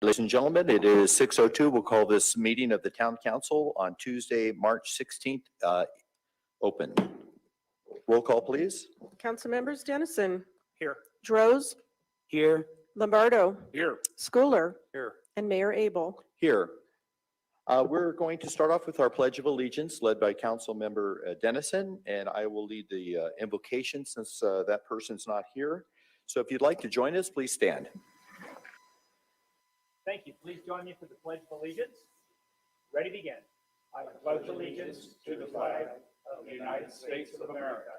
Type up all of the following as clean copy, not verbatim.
Ladies and gentlemen, it is 6:02. We'll call this meeting of the Town Council on Tuesday, March 16th, open. Roll call, please. Council members: Dennison. Here. Droz. Here. Lombardo. Here. Schooler. Here. And Mayor Abel. Here. We're going to start off with our Pledge of Allegiance led by Council Member Dennison, and I will lead the invocation since that person's not here. So if you'd like to join us, please stand. Thank you. Please join me for the Pledge of Allegiance. Ready, begin. I pledge allegiance to the flag of the United States of America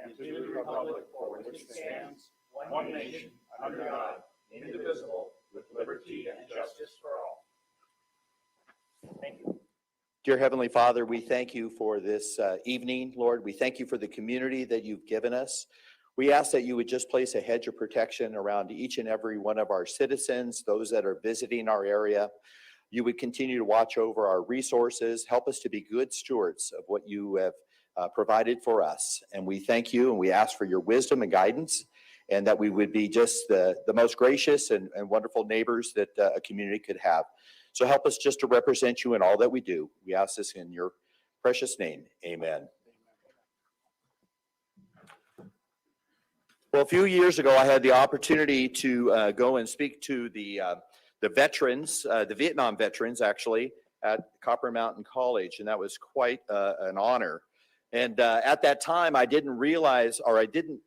and to the republic for which it stands, one nation, under God, indivisible, with liberty and justice for all. Thank you. Dear Heavenly Father, we thank you for this evening, Lord. We thank you for the community that you've given us. We ask that you would just place a hedge of protection around each and every one of our citizens, those that are visiting our area. You would continue to watch over our resources, help us to be good stewards of what you have provided for us. And we thank you and we ask for your wisdom and guidance, and that we would be just the most gracious and wonderful neighbors that a community could have. So help us just to represent you in all that we do. We ask this in your precious name. Amen. Well, a few years ago, I had the opportunity to go and speak to the veterans, the Vietnam veterans, actually, at Copper Mountain College, and that was quite an honor. And at that time, I didn't realize, or I didn't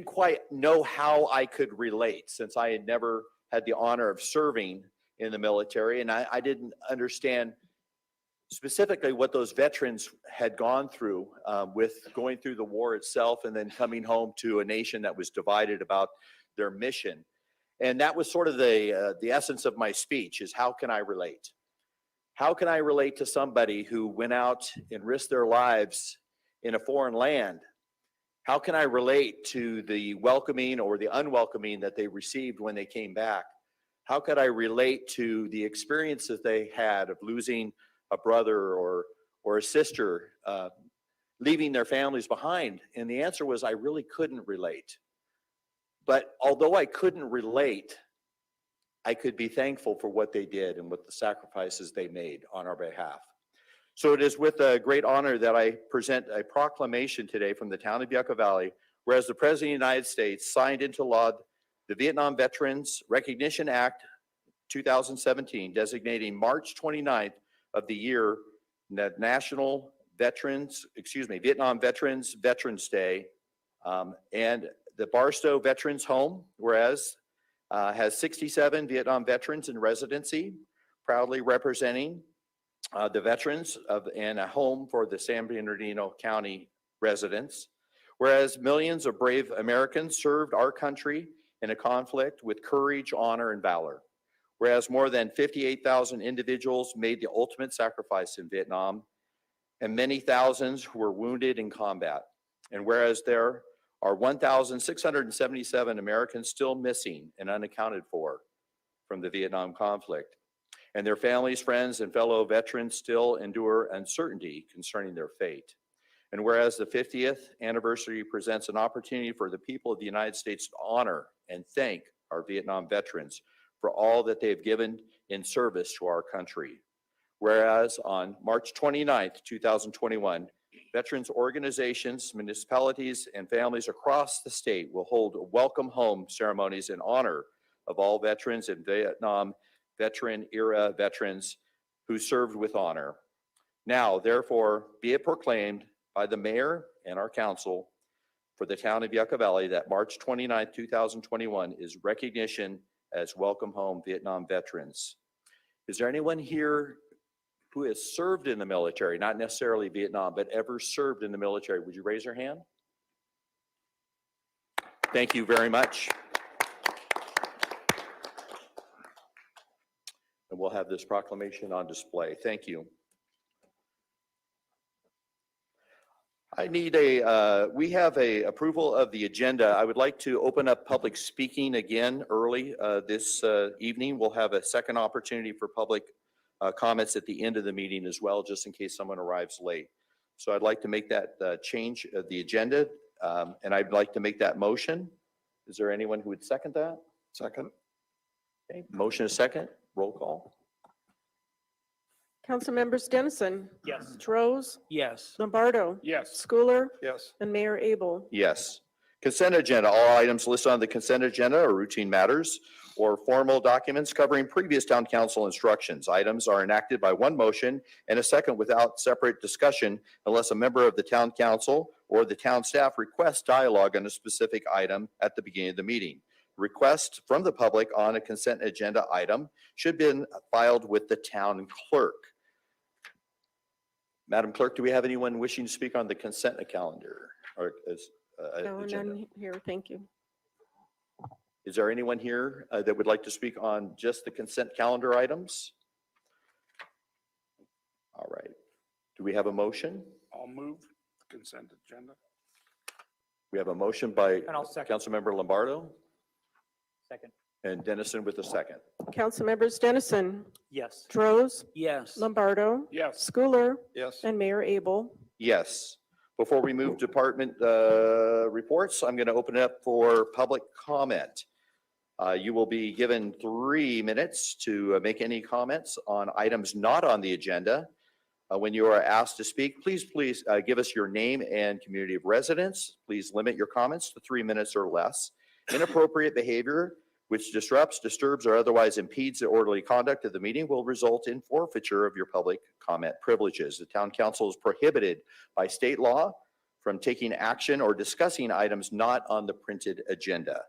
quite know how I could relate, since I had never had the honor of serving in the military, and I didn't understand specifically what those veterans had gone through with going through the war itself and then coming home to a nation that was divided about their mission. And that was sort of the essence of my speech, is how can I relate? How can I relate to somebody who went out and risked their lives in a foreign land? How can I relate to the welcoming or the unwelcoming that they received when they came back? How could I relate to the experiences they had of losing a brother or a sister, leaving their families behind? And the answer was, I really couldn't relate. But although I couldn't relate, I could be thankful for what they did and what the sacrifices they made on our behalf. So it is with a great honor that I present a proclamation today from the town of Yucca Valley, whereas the President of the United States signed into law the Vietnam Veterans Recognition Act 2017, designating March 29th of the year National Vietnam Veterans Day, and the Barstow Veterans Home, whereas has 67 Vietnam veterans in residency, proudly representing the veterans and a home for the San Bernardino County residents. Whereas millions of brave Americans served our country in a conflict with courage, honor, and valor. Whereas more than 58,000 individuals made the ultimate sacrifice in Vietnam, and many thousands were wounded in combat. And whereas there are 1,677 Americans still missing and unaccounted for from the Vietnam conflict, and their families, friends, and fellow veterans still endure uncertainty concerning their fate. And whereas the 50th anniversary presents an opportunity for the people of the United States to honor and thank our Vietnam veterans for all that they have given in service to our country. Whereas on March 29th, 2021, veterans organizations, municipalities, and families across the state will hold welcome home ceremonies in honor of all veterans and Vietnam veteran-era veterans who served with honor. Now, therefore, be it proclaimed by the mayor and our council for the town of Yucca Valley that March 29th, 2021 is recognition as Welcome Home Vietnam Veterans. Is there anyone here who has served in the military, not necessarily Vietnam, but ever served in the military? Would you raise your hand? Thank you very much. And we'll have this proclamation on display. Thank you. I need we have a approval of the agenda. I would like to open up public speaking again early this evening. We'll have a second opportunity for public comments at the end of the meeting as well, just in case someone arrives late. So I'd like to make that change of the agenda, and I'd like to make that motion. Is there anyone who would second that? Second. Okay, motion is second. Roll call. Council members Dennison, Yes. Rose, Yes. Lombardo, Yes. Schooler, Yes. and Mayor Abel. Yes. Consent agenda. All items listed on the consent agenda are routine matters or formal documents covering previous town council instructions. Items are enacted by one motion and a second without separate discussion unless a member of the town council or the town staff requests dialogue on a specific item at the beginning of the meeting. Requests from the public on a consent agenda item should be filed with the town clerk. Madam Clerk, do we have anyone wishing to speak on the consent calendar or No, agenda? none here. Thank you. Is there anyone here that would like to speak on just the consent calendar items? All right. Do we have a motion? I'll move the consent agenda. We have a motion by And I'll second. Councilmember Lombardo Second. and Dennison with a second. Council members Dennison, Yes. Rose, Yes. Lombardo, Yes. Schooler, Yes. and Mayor Abel. Yes. Before we move to department reports, I'm going to open it up for public comment. You will be given 3 minutes to make any comments on items not on the agenda. When you are asked to speak, please give us your name and community of residence. Please limit your comments to 3 minutes or less. Inappropriate behavior which disrupts, disturbs, or otherwise impedes the orderly conduct of the meeting will result in forfeiture of your public comment privileges. The town council is prohibited by state law from taking action or discussing items not on the printed agenda.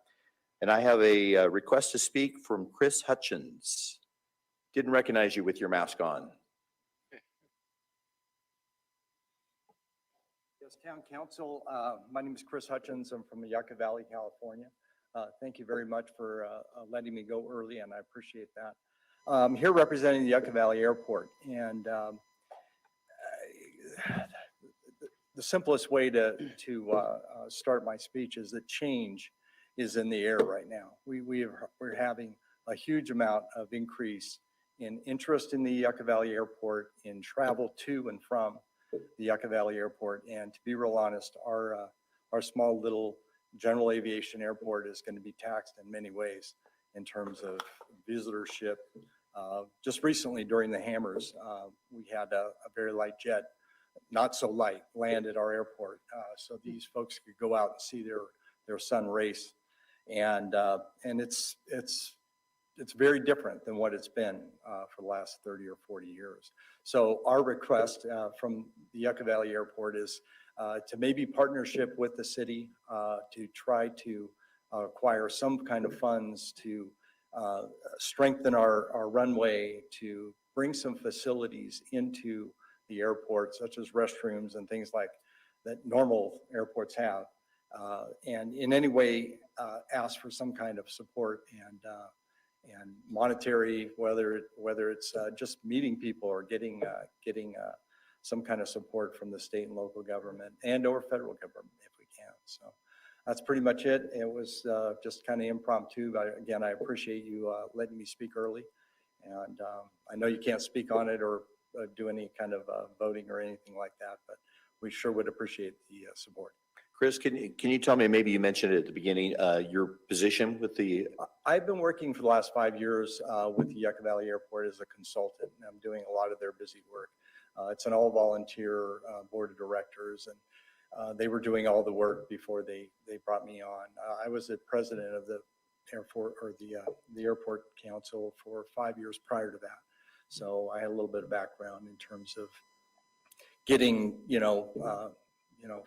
And I have a request to speak from Chris Hutchins. Didn't recognize you with your mask on. Yes, Town Council, my name is Chris Hutchins. I'm from Yucca Valley, California. Thank you very much for letting me go early, and I appreciate that. I'm here representing the Yucca Valley Airport, and the simplest way to start my speech is that change is in the air right now. We're having a huge amount of increase in interest in the Yucca Valley Airport, in travel to and from the Yucca Valley Airport. And to be real honest, our small little general aviation airport is going to be taxed in many ways in terms of visitorship. Just recently during the Hammers, we had a very light jet, not so light, land at our airport. So these folks could go out and see their sun race. And it's very different than what it's been for the last 30 or 40 years. So our request from the Yucca Valley Airport is to maybe partnership with the city to try to acquire some kind of funds to strengthen our runway, to bring some facilities into the airport, such as restrooms and things like that normal airports have, and in any way ask for some kind of support and monetary, whether it's just meeting people or getting some kind of support from the state and local government and or federal government if we can. So that's pretty much it. It was just kind of impromptu, but again, I appreciate you letting me speak early. And I know you can't speak on it or do any kind of voting or anything like that, but we sure would appreciate the support. Chris, can you tell me, maybe you mentioned it at the beginning, your position with the... I've been working for the last 5 years with the Yucca Valley Airport as a consultant, and I'm doing a lot of their busy work. It's an all-volunteer board of directors, and they were doing all the work before they brought me on. I was the president of the airport or the airport council for 5 years prior to that, so I had a little bit of background in terms of getting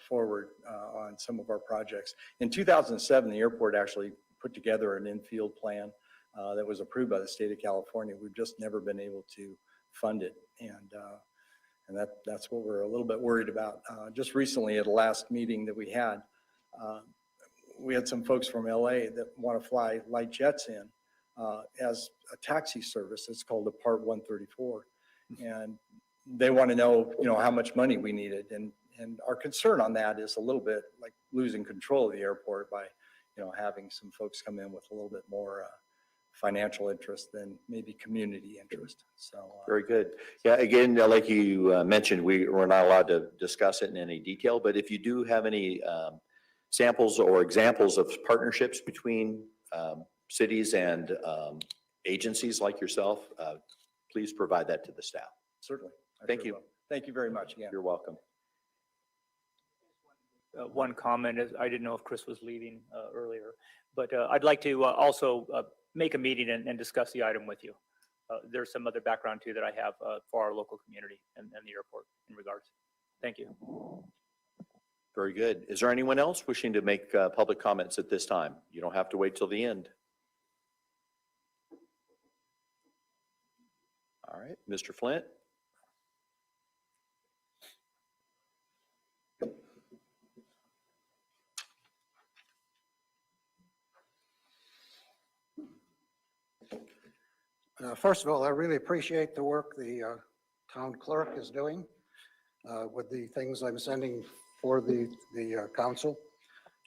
forward on some of our projects. In 2007, the airport actually put together an infield plan that was approved by the state of California. We've just never been able to fund it, and that's what we're a little bit worried about. Just recently at the last meeting that we had some folks from LA that want to fly light jets in as a taxi service. It's called a Part 134, and they want to know, how much money we needed, and our concern on that is a little bit like losing control of the airport by, having some folks come in with a little bit more financial interest than maybe community interest. So Very good. Yeah, again, like you mentioned, we're not allowed to discuss it in any detail, but if you do have any samples or examples of partnerships between cities and agencies like yourself, please provide that to the staff. Certainly. I Thank sure you. will. Thank you very much again. You're welcome. One comment is, I didn't know if Chris was leaving earlier, but I'd like to also make a meeting and discuss the item with you. There's some other background too that I have for our local community and the airport in regards. Thank you. Very good. Is there anyone else wishing to make public comments at this time? You don't have to wait till the end. All right, Mr. Flint. First of all, I really appreciate the work the town clerk is doing with the things I'm sending for the council.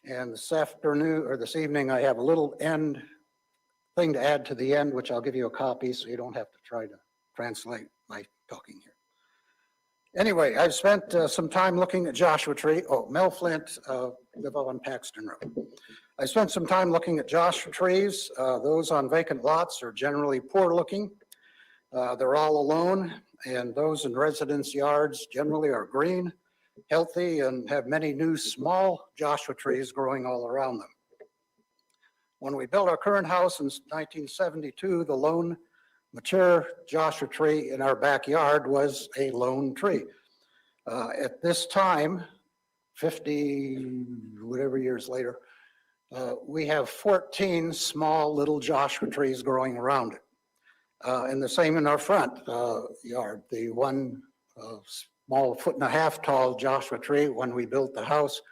And this afternoon, or this evening, I have a little end thing to add to the end, which I'll give you a copy so you don't have to try to translate my talking here. Anyway, I've spent some time looking at Joshua Tree. Oh, Mel Flint, live on Paxton Road. I spent some time looking at Joshua trees. Those on vacant lots are generally poor looking. They're all alone, and those in residence yards generally are green, healthy, and have many new small Joshua trees growing all around them. When we built our current house in 1972, the lone mature Joshua tree in our backyard was a lone tree. At this time, 50 whatever years later, we have 14 small little Joshua trees growing around it. And the same in our front yard. The one small 1.5 foot tall Joshua tree when we built the house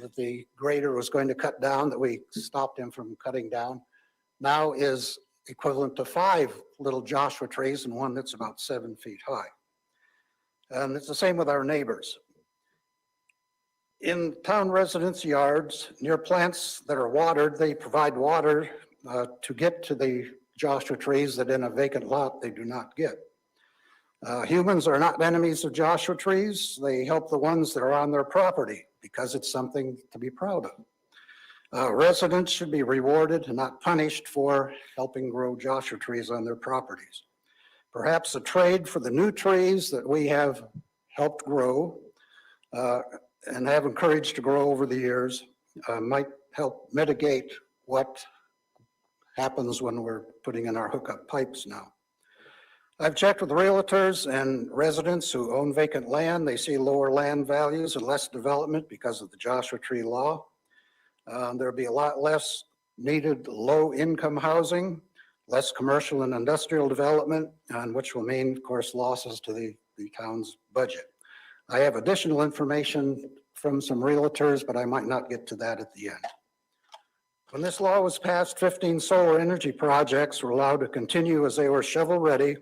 that the grader was going to cut down, that we stopped him from cutting down, now is equivalent to 5 little Joshua trees and one that's about 7 feet high. And it's the same with our neighbors. In town residence yards, near plants that are watered, they provide water to get to the Joshua trees that in a vacant lot they do not get. Humans are not enemies of Joshua trees. They help the ones that are on their property because it's something to be proud of. Residents should be rewarded and not punished for helping grow Joshua trees on their properties. Perhaps a trade for the new trees that we have helped grow and have encouraged to grow over the years might help mitigate what happens when we're putting in our hookup pipes now. I've checked with realtors and residents who own vacant land. They see lower land values and less development because of the Joshua Tree law. There'll be a lot less needed low-income housing, less commercial and industrial development, and which will mean, of course, losses to the town's budget. I have additional information from some realtors, but I might not get to that at the end. When this law was passed, 15 solar energy projects were allowed to continue as they were shovel-ready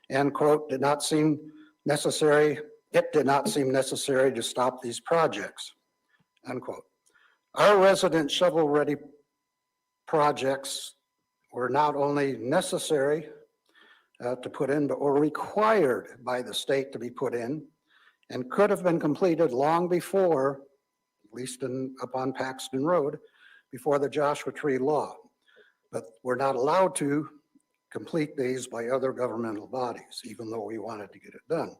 and, quote, it did not seem necessary to stop these projects, unquote. Our resident shovel-ready projects were not only necessary to put in, but were required by the state to be put in and could have been completed long before, at least up on Paxton Road, before the Joshua Tree law. But we're not allowed to complete these by other governmental bodies, even though we wanted to get it done.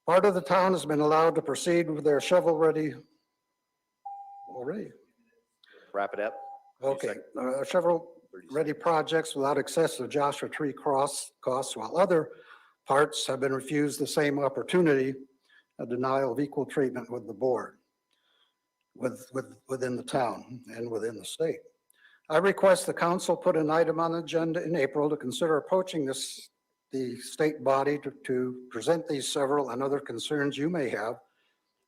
Part of the town has been allowed to proceed with their shovel-ready already. Wrap it up. Okay, shovel-ready projects without excessive Joshua Tree costs, while other parts have been refused the same opportunity, a denial of equal treatment with the board, within the town and within the state. I request the council put an item on the agenda in April to consider approaching the state body to present these several and other concerns you may have,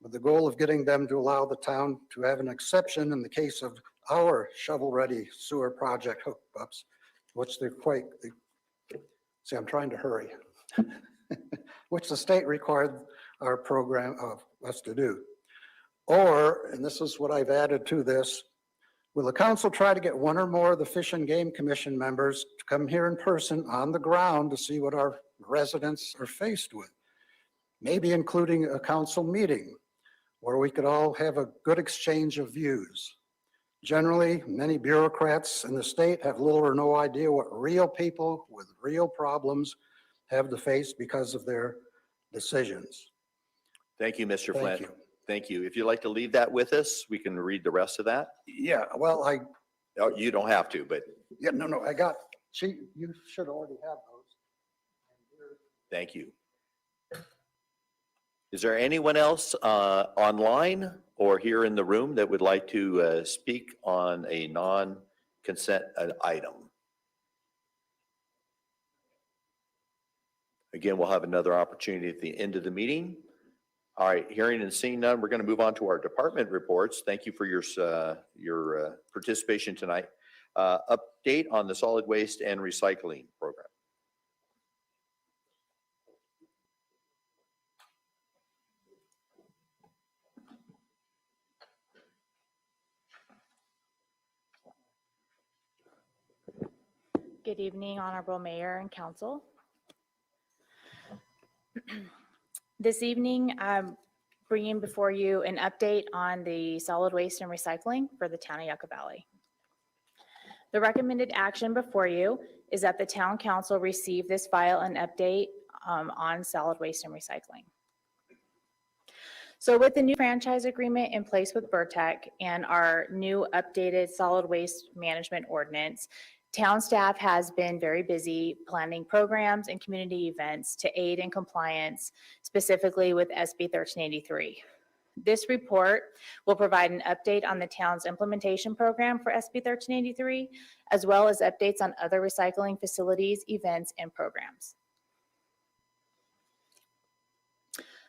with the goal of getting them to allow the town to have an exception in the case of our shovel-ready sewer project hookups, which they're quite, see, I'm trying to hurry, which the state required our program of us to do. Or, and this is what I've added to this, will the council try to get one or more of the Fish and Game Commission members to come here in person on the ground to see what our residents are faced with? Maybe including a council meeting where we could all have a good exchange of views. Generally, many bureaucrats in the state have little or no idea what real people with real problems have to face because of their decisions. Thank you, Mr. Flint. Thank you. Thank you. If you'd like to leave that with us, we can read the rest of that. Yeah, well, Oh, you don't have to, but no, you should already have those. thank you. Is there anyone else online or here in the room that would like to speak on a non-consent item? Again, we'll have another opportunity at the end of the meeting. All right, hearing and seeing none, we're going to move on to our department reports. Thank you for your participation tonight. Update on the solid waste and recycling program. Good evening, Honorable Mayor and Council. This evening, I'm bringing before you an update on the solid waste and recycling for the town of Yucca Valley. The recommended action before you is that the town council receive this file and update on solid waste and recycling. So with the new franchise agreement in place with Burtech and our new updated solid waste management ordinance, town staff has been very busy planning programs and community events to aid in compliance, specifically with SB 1383. This report will provide an update on the town's implementation program for SB 1383, as well as updates on other recycling facilities, events, and programs.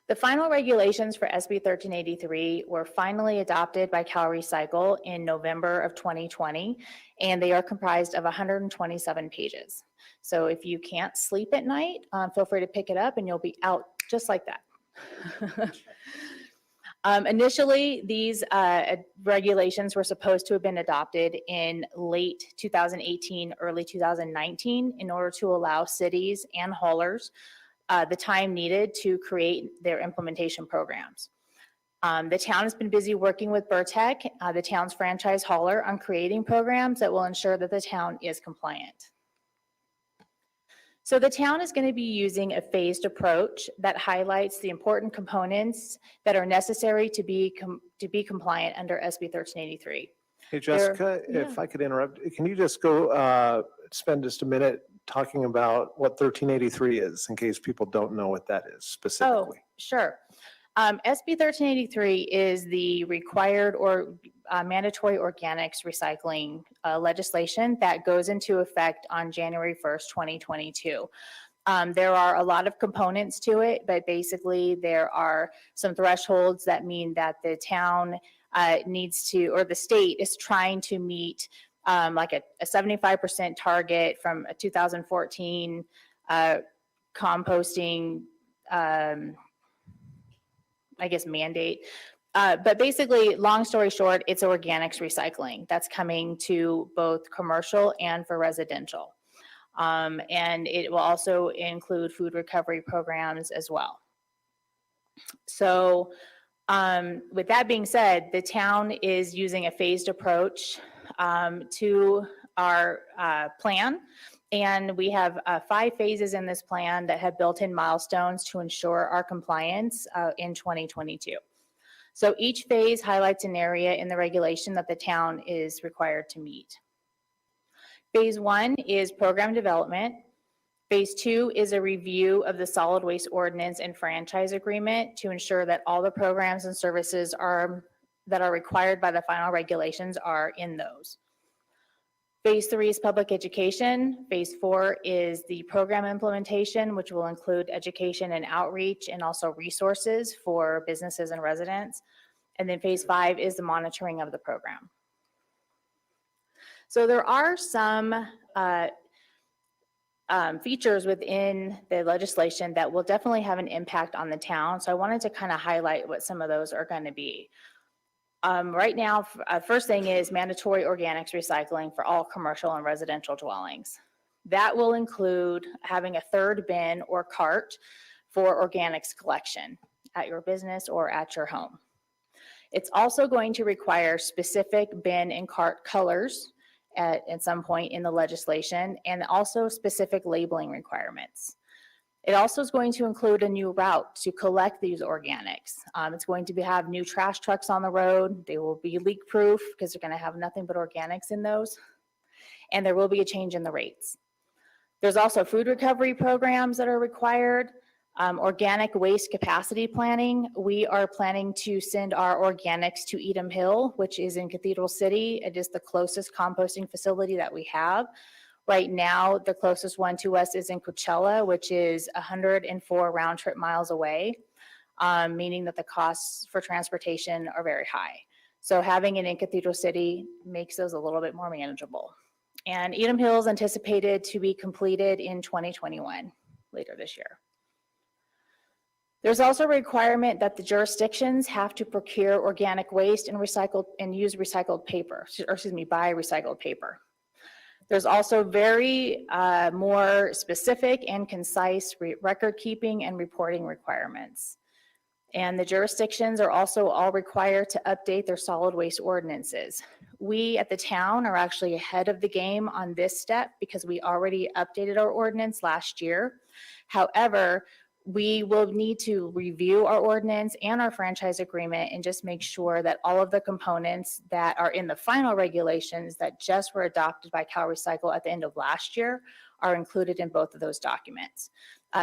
The final regulations for SB 1383 were finally adopted by CalRecycle in November of 2020, and they are comprised of 127 pages. So if you can't sleep at night, feel free to pick it up and you'll be out just like that. Initially, these regulations were supposed to have been adopted in late 2018, early 2019, in order to allow cities and haulers the time needed to create their implementation programs. The town has been busy working with Burtech, the town's franchise hauler, on creating programs that will ensure that the town is compliant. So the town is going to be using a phased approach that highlights the important components that are necessary to be compliant under SB 1383. Hey, Jessica, if I could interrupt, can you just go spend just a minute talking about what 1383 is, in case people don't know what that is specifically? Oh, sure. SB 1383 is the required or mandatory organics recycling legislation that goes into effect on January 1st, 2022. There are a lot of components to it, but basically there are some thresholds that mean that the town needs to, or the state is trying to meet like a 75% target from a 2014 composting, I guess, mandate. But basically, long story short, it's organics recycling that's coming to both commercial and for residential. And it will also include food recovery programs as well. So with that being said, the town is using a phased approach to our plan. And we have 5 phases in this plan that have built-in milestones to ensure our compliance in 2022. So each phase highlights an area in the regulation that the town is required to meet. Phase 1 is program development. Phase 2 is a review of the solid waste ordinance and franchise agreement to ensure that all the programs and services that are required by the final regulations are in those. Phase 3 is public education. Phase 4 is the program implementation, which will include education and outreach and also resources for businesses and residents. And then Phase 5 is the monitoring of the program. So there are some features within the legislation that will definitely have an impact on the town. So I wanted to kind of highlight what some of those are going to be. Right now, first thing is mandatory organics recycling for all commercial and residential dwellings. That will include having a third bin or cart for organics collection at your business or at your home. It's also going to require specific bin and cart colors at some point in the legislation, and also specific labeling requirements. It also is going to include a new route to collect these organics. It's going to have new trash trucks on the road. They will be leak proof because they're going to have nothing but organics in those. And there will be a change in the rates. There's also food recovery programs that are required. Organic waste capacity planning. We are planning to send our organics to Edom Hill, which is in Cathedral City. It is the closest composting facility that we have. Right now, the closest one to us is in Coachella, which is 104 round trip miles away, meaning that the costs for transportation are very high. So having it in Cathedral City makes those a little bit more manageable. And Edom Hill is anticipated to be completed in 2021, later this year. There's also a requirement that the jurisdictions have to procure organic waste and use recycled paper, or excuse me, buy recycled paper. There's also very more specific and concise record keeping and reporting requirements. And the jurisdictions are also all required to update their solid waste ordinances. We at the town are actually ahead of the game on this step because we already updated our ordinance last year. However, we will need to review our ordinance and our franchise agreement and just make sure that all of the components that are in the final regulations that just were adopted by CalRecycle at the end of last year are included in both of those documents.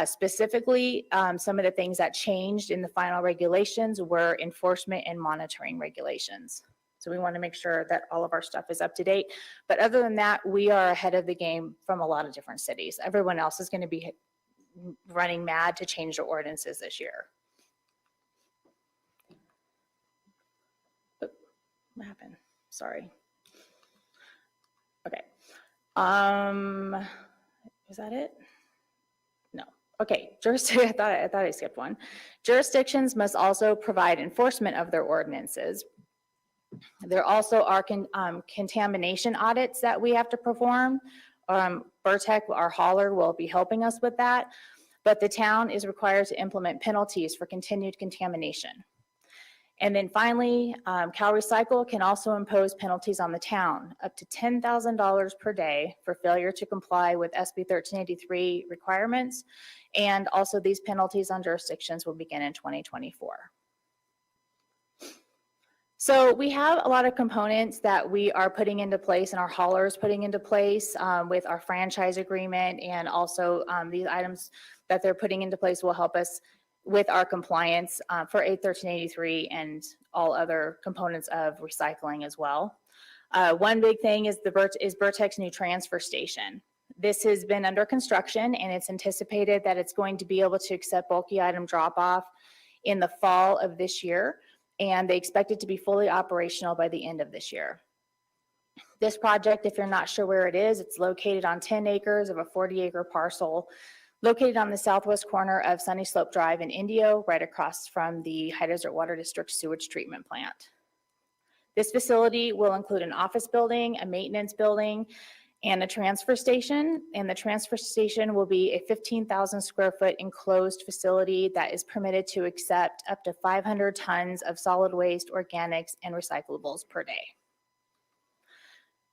Specifically, some of the things that changed in the final regulations were enforcement and monitoring regulations. So we want to make sure that all of our stuff is up to date. But other than that, we are ahead of the game from a lot of different cities. Everyone else is going to be running mad to change the ordinances this year. What happened? Sorry. Okay. Is that it? No. Okay. I thought I skipped one. Jurisdictions must also provide enforcement of their ordinances. There also are contamination audits that we have to perform. Burtech, our hauler, will be helping us with that, but the town is required to implement penalties for continued contamination. And then finally, CalRecycle can also impose penalties on the town, up to $10,000 per day for failure to comply with SB 1383 requirements, and also these penalties on jurisdictions will begin in 2024. So we have a lot of components that we are putting into place and our haulers putting into place with our franchise agreement, and also these items that they're putting into place will help us with our compliance for 1383 and all other components of recycling as well. One big thing is Burtech's new transfer station. This has been under construction and it's anticipated that it's going to be able to accept bulky item drop-off in the fall of this year. And they expect it to be fully operational by the end of this year. This project, if you're not sure where it is, it's located on 10 acres of a 40-acre parcel located on the southwest corner of Sunny Slope Drive in Indio, right across from the High Desert Water District sewage treatment plant. This facility will include an office building, a maintenance building, and a transfer station. And the transfer station will be a 15,000 square foot enclosed facility that is permitted to accept up to 500 tons of solid waste, organics, and recyclables per day.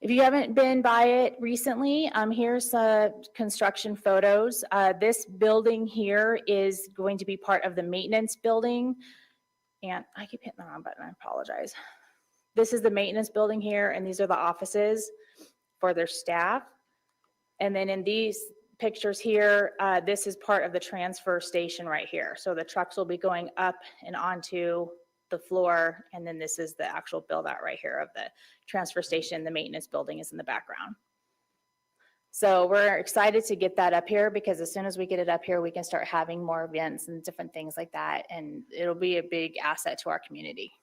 If you haven't been by it recently, here's construction photos. This building here is going to be part of the maintenance building. And I keep hitting the wrong button, I apologize. This is the maintenance building here, and these are the offices for their staff. And then in these pictures here, this is part of the transfer station right here. So the trucks will be going up and onto the floor, and then this is the actual build out right here of the transfer station. The maintenance building is in the background. So we're excited to get that up here because as soon as we get it up here, we can start having more events and different things like that, and it'll be a big asset to our community.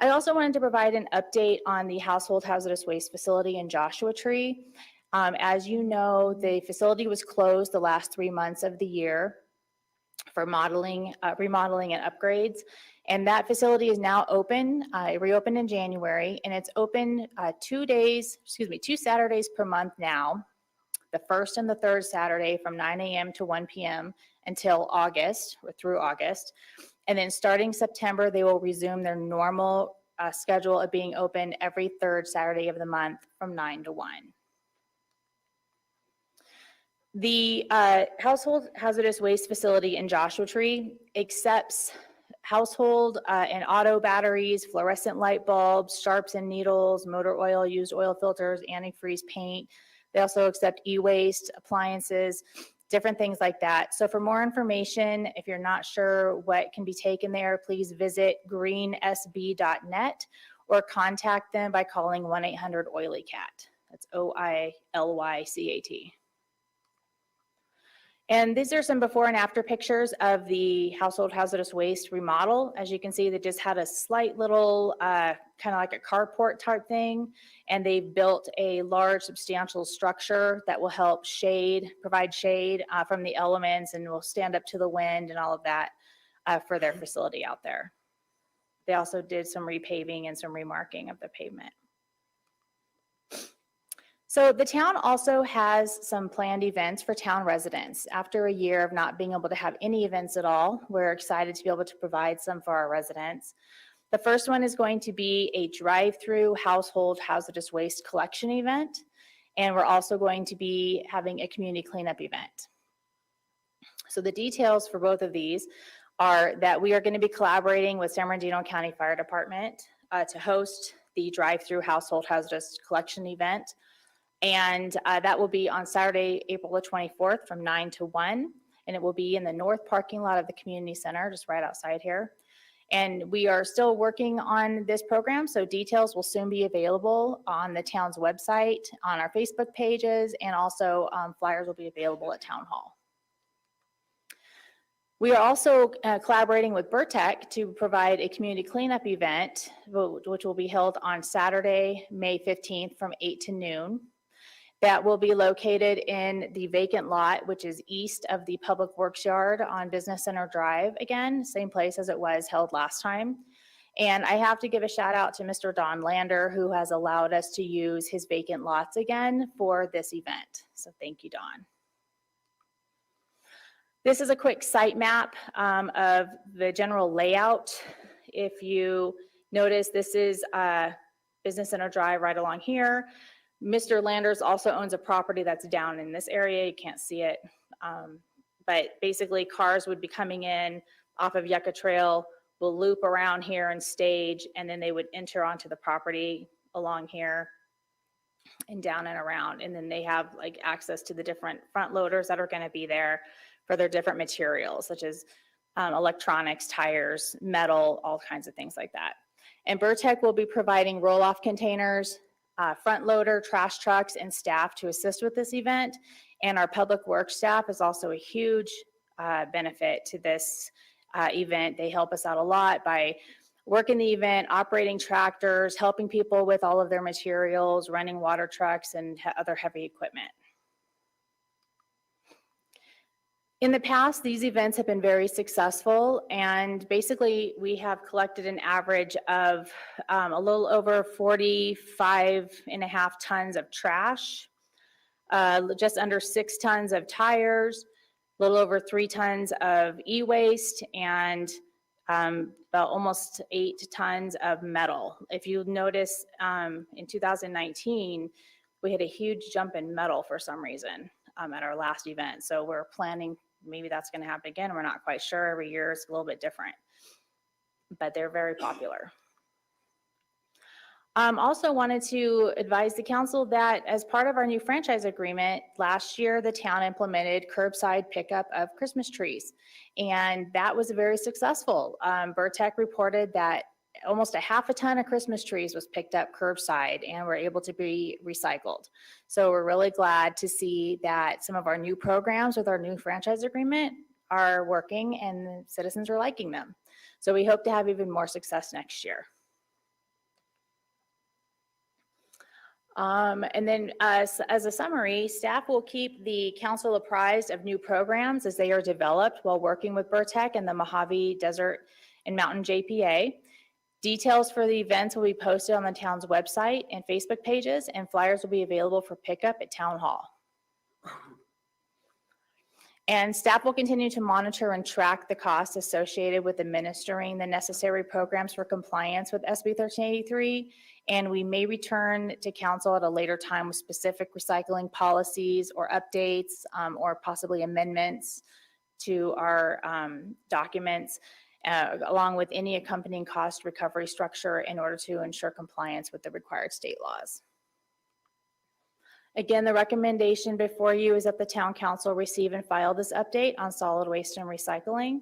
I also wanted to provide an update on the household hazardous waste facility in Joshua Tree. As you know, the facility was closed the last 3 months of the year for remodeling and upgrades. And that facility is now open. It reopened in January, and it's open 2 Saturdays per month now, the first and the third Saturday from 9 a.m. to 1 p.m. until August, or through August. And then starting September, they will resume their normal schedule of being open every third Saturday of the month from 9 to 1. The household hazardous waste facility in Joshua Tree accepts household and auto batteries, fluorescent light bulbs, sharps and needles, motor oil, used oil filters, antifreeze paint. They also accept e-waste, appliances, different things like that. So for more information, if you're not sure what can be taken there, please visit greensb.net or contact them by calling 1-800-OILYCAT. That's OILYCAT. And these are some before and after pictures of the household hazardous waste remodel. As you can see, they just had a slight little kind of like a carport type thing, and they've built a large substantial structure that will help provide shade from the elements, and will stand up to the wind and all of that for their facility out there. They also did some repaving and some remarking of the pavement. So the town also has some planned events for town residents. After a year of not being able to have any events at all, we're excited to be able to provide some for our residents. The first one is going to be a drive-through household hazardous waste collection event. And we're also going to be having a community cleanup event. So the details for both of these are that we are going to be collaborating with San Bernardino County Fire Department to host the drive-through household hazardous collection event. And that will be on Saturday, April the 24th from 9 to 1. And it will be in the north parking lot of the community center, just right outside here. And we are still working on this program, so details will soon be available on the town's website, on our Facebook pages, and also flyers will be available at Town Hall. We are also collaborating with Burtech to provide a community cleanup event, which will be held on Saturday, May 15th from 8 to noon. That will be located in the vacant lot, which is east of the Public Works Yard on Business Center Drive. Again, same place as it was held last time. And I have to give a shout out to Mr. Don Lander, who has allowed us to use his vacant lots again for this event. So thank you, Don. This is a quick site map of the general layout. If you notice, this is Business Center Drive right along here. Mr. Landers also owns a property that's down in this area. You can't see it. But basically cars would be coming in off of Yucca Trail, will loop around here and stage, and then they would enter onto the property along here and down and around. And then they have like access to the different front loaders that are going to be there for their different materials, such as electronics, tires, metal, all kinds of things like that. And Burtech will be providing roll-off containers, front loader, trash trucks, and staff to assist with this event. And our public works staff is also a huge benefit to this event. They help us out a lot by working the event, operating tractors, helping people with all of their materials, running water trucks, and other heavy equipment. In the past, these events have been very successful, and basically we have collected an average of a little over 45.5 tons of trash, just under 6 tons of tires, a little over 3 tons of e-waste, and about almost 8 tons of metal. If you notice, in 2019, we had a huge jump in metal for some reason at our last event. So we're planning, maybe that's going to happen again. We're not quite sure. Every year it's a little bit different, but they're very popular. Also wanted to advise the council that as part of our new franchise agreement, last year the town implemented curbside pickup of Christmas trees, and that was very successful. Burtech reported that almost 1/2 ton of Christmas trees was picked up curbside and were able to be recycled. So we're really glad to see that some of our new programs with our new franchise agreement are working and citizens are liking them. So we hope to have even more success next year. And then as a summary, staff will keep the council apprised of new programs as they are developed while working with Burtech and the Mojave Desert and Mountain JPA. Details for the events will be posted on the town's website and Facebook pages, and flyers will be available for pickup at Town Hall. And staff will continue to monitor and track the costs associated with administering the necessary programs for compliance with SB 1383. And we may return to council at a later time with specific recycling policies or updates or possibly amendments to our documents, along with any accompanying cost recovery structure in order to ensure compliance with the required state laws. Again, the recommendation before you is that the town council receive and file this update on solid waste and recycling.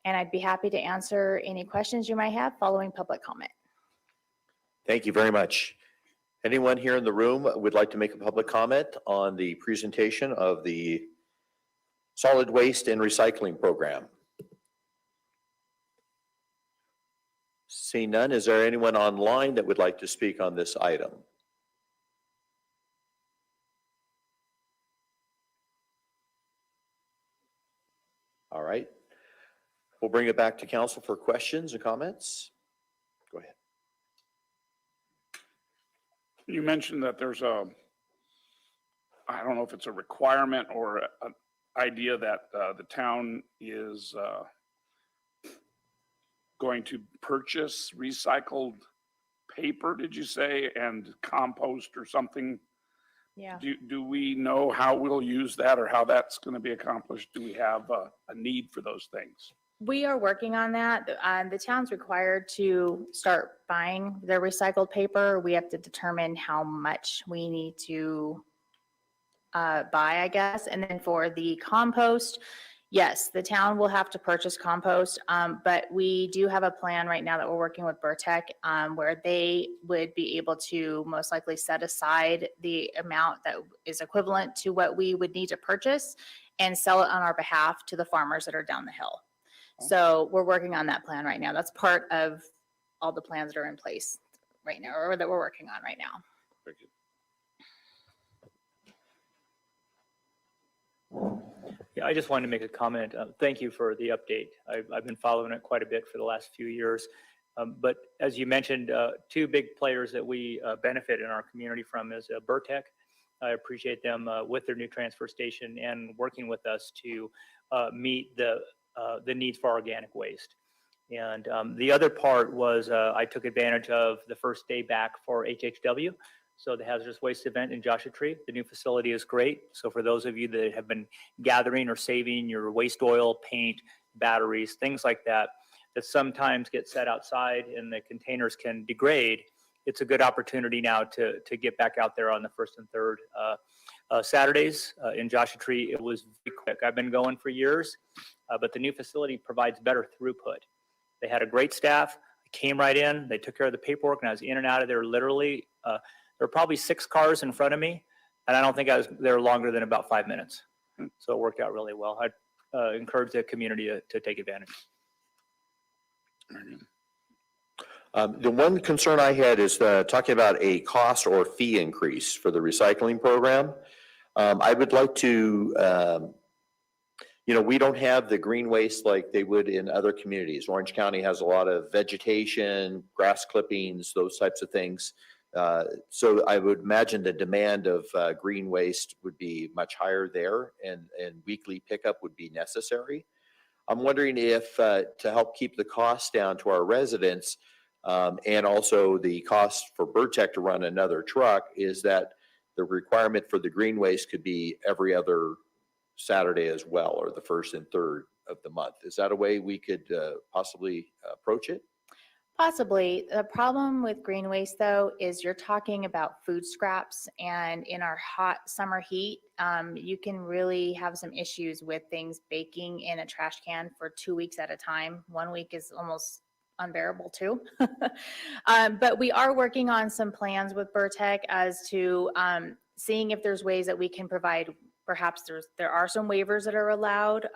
And I'd be happy to answer any questions you might have following public comment. Thank you very much. Anyone here in the room would like to make a public comment on the presentation of the solid waste and recycling program? Seeing none, is there anyone online that would like to speak on this item? All right. We'll bring it back to council for questions and comments. Go ahead. You mentioned that there's a, I don't know if it's a requirement or an idea that the town is going to purchase recycled paper, did you say, and compost or something? Yeah. Do we know how we'll use that or how that's going to be accomplished? Do we have a need for those things? We are working on that. The town's required to start buying their recycled paper. We have to determine how much we need to buy, I guess. And then for the compost, yes, the town will have to purchase compost, but we do have a plan right now that we're working with Burtech where they would be able to most likely set aside the amount that is equivalent to what we would need to purchase and sell it on our behalf to the farmers that are down the hill. So we're working on that plan right now. That's part of all the plans that are in place right now, or that we're working on right now. Yeah, I just wanted to make a comment. Thank you for the update. I've been following it quite a bit for the last few years. But as you mentioned, two big players that we benefit in our community from is Burtech. I appreciate them with their new transfer station and working with us to meet the needs for organic waste. And the other part was I took advantage of the first day back for HHW. So the hazardous waste event in Joshua Tree, the new facility is great. So for those of you that have been gathering or saving your waste oil, paint, batteries, things like that, that sometimes get set outside and the containers can degrade, it's a good opportunity now to get back out there on the first and third Saturdays in Joshua Tree. It was very quick. I've been going for years, but the new facility provides better throughput. They had a great staff, came right in, they took care of the paperwork, and I was in and out of there literally. There were probably 6 cars in front of me, and I don't think I was there longer than about 5 minutes. So it worked out really well. I'd encourage the community to take advantage. The one concern I had is talking about a cost or fee increase for the recycling program. I would like to, we don't have the green waste like they would in other communities. Orange County has a lot of vegetation, grass clippings, those types of things. So I would imagine the demand of green waste would be much higher there, and weekly pickup would be necessary. I'm wondering if to help keep the costs down to our residents, and also the cost for Burtech to run another truck, is that the requirement for the green waste could be every other Saturday as well, or the first and third of the month. Is that a way we could possibly approach it? Possibly. The problem with green waste, though, is you're talking about food scraps, and in our hot summer heat, you can really have some issues with things baking in a trash can for 2 weeks at a time. 1 week is almost unbearable too. But we are working on some plans with Burtech as to seeing if there's ways that we can provide. Perhaps there are some waivers that are allowed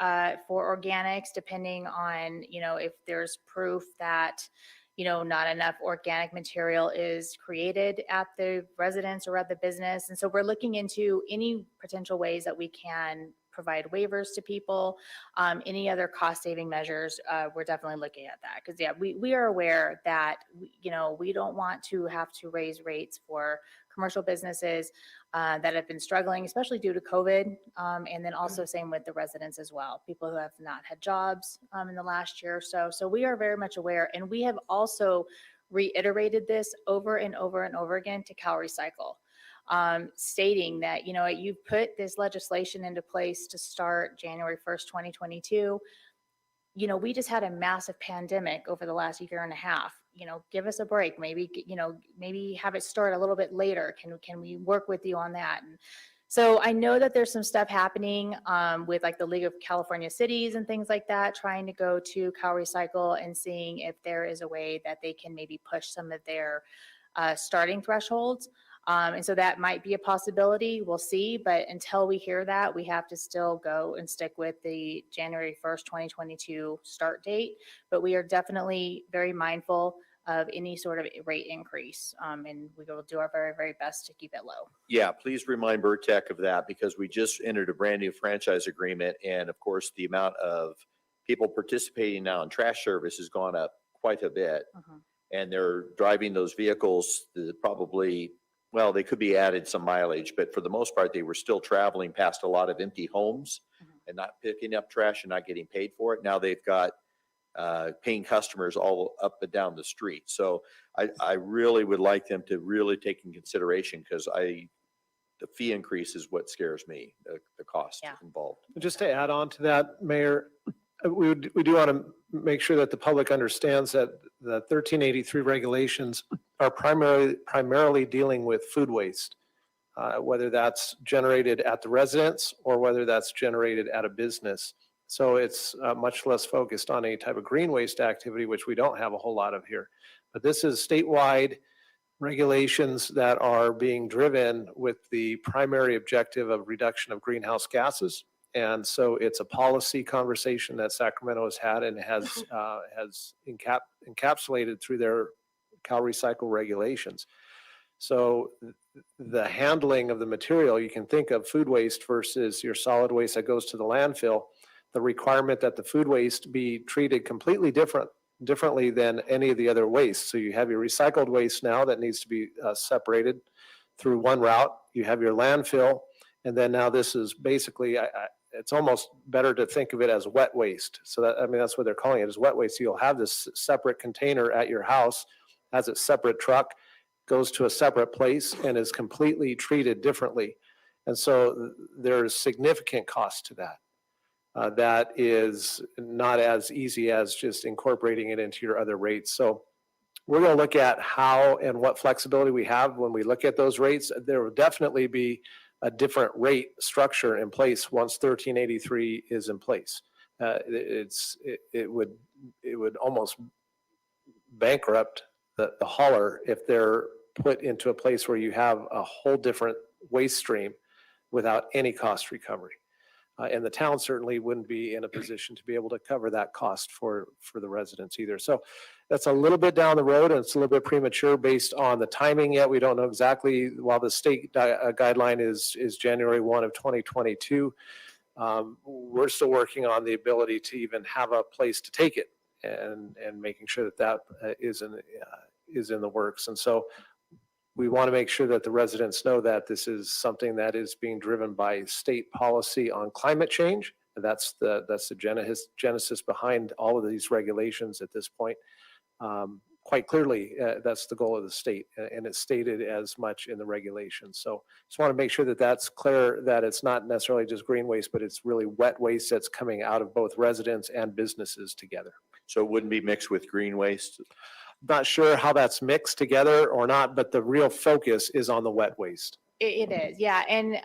for organics, depending on, if there's proof that not enough organic material is created at the residence or at the business. And so we're looking into any potential ways that we can provide waivers to people. Any other cost saving measures, we're definitely looking at that. Because yeah, we are aware that, we don't want to have to raise rates for commercial businesses that have been struggling, especially due to COVID. And then also same with the residents as well, people who have not had jobs in the last year or so. So we are very much aware, and we have also reiterated this over and over and over again to Cal Recycle, stating that, you've put this legislation into place to start January 1st, 2022. We just had a massive pandemic over the last year and a half. Give us a break. Maybe, maybe have it start a little bit later. Can we work with you on that? And so I know that there's some stuff happening with like the League of California Cities and things like that, trying to go to Cal Recycle and seeing if there is a way that they can maybe push some of their starting thresholds. And so that might be a possibility. We'll see. But until we hear that, we have to still go and stick with the January 1st, 2022 start date. But we are definitely very mindful of any sort of rate increase. And we will do our very, very best to keep it low. Yeah, please remind Burtech of that, because we just entered a brand new franchise agreement. And of course, the amount of people participating now in trash service has gone up quite a bit. And they're driving those vehicles that probably, well, they could be added some mileage, but for the most part, they were still traveling past a lot of empty homes and not picking up trash and not getting paid for it. Now they've got paying customers all up and down the street. So I really would like them to really take in consideration, because the fee increase is what scares me, the cost Yeah. involved. Just to add on to that, Mayor, we do want to make sure that the public understands that the 1383 regulations are primarily dealing with food waste, whether that's generated at the residence or whether that's generated at a business. So it's much less focused on any type of green waste activity, which we don't have a whole lot of here. But this is statewide regulations that are being driven with the primary objective of reduction of greenhouse gases. And so it's a policy conversation that Sacramento has had and has encapsulated through their Cal Recycle regulations. So the handling of the material, you can think of food waste versus your solid waste that goes to the landfill. The requirement that the food waste be treated completely differently than any of the other waste. So you have your recycled waste now that needs to be separated through one route. You have your landfill, and then now this is basically, it's almost better to think of it as wet waste. So that, that's what they're calling it, is wet waste. So you'll have this separate container at your house, has a separate truck, goes to a separate place, and is completely treated differently. And so there's significant cost to that. That is not as easy as just incorporating it into your other rates. So we're going to look at how and what flexibility we have when we look at those rates. There will definitely be a different rate structure in place once 1383 is in place. It would almost bankrupt the hauler if they're put into a place where you have a whole different waste stream without any cost recovery. And the town certainly wouldn't be in a position to be able to cover that cost for the residents either. So that's a little bit down the road, and it's a little bit premature based on the timing yet. We don't know exactly, while the state guideline is January 1 of 2022. We're still working on the ability to even have a place to take it and making sure that is in the works. And so we want to make sure that the residents know that this is something that is being driven by state policy on climate change. And that's the genesis behind all of these regulations at this point. Quite clearly, that's the goal of the state, and it's stated as much in the regulations. So just want to make sure that that's clear, that it's not necessarily just green waste, but it's really wet waste that's coming out of both residents and businesses together. So it wouldn't be mixed with green waste? Not sure how that's mixed together or not, but the real focus is on the wet waste. It is, yeah. And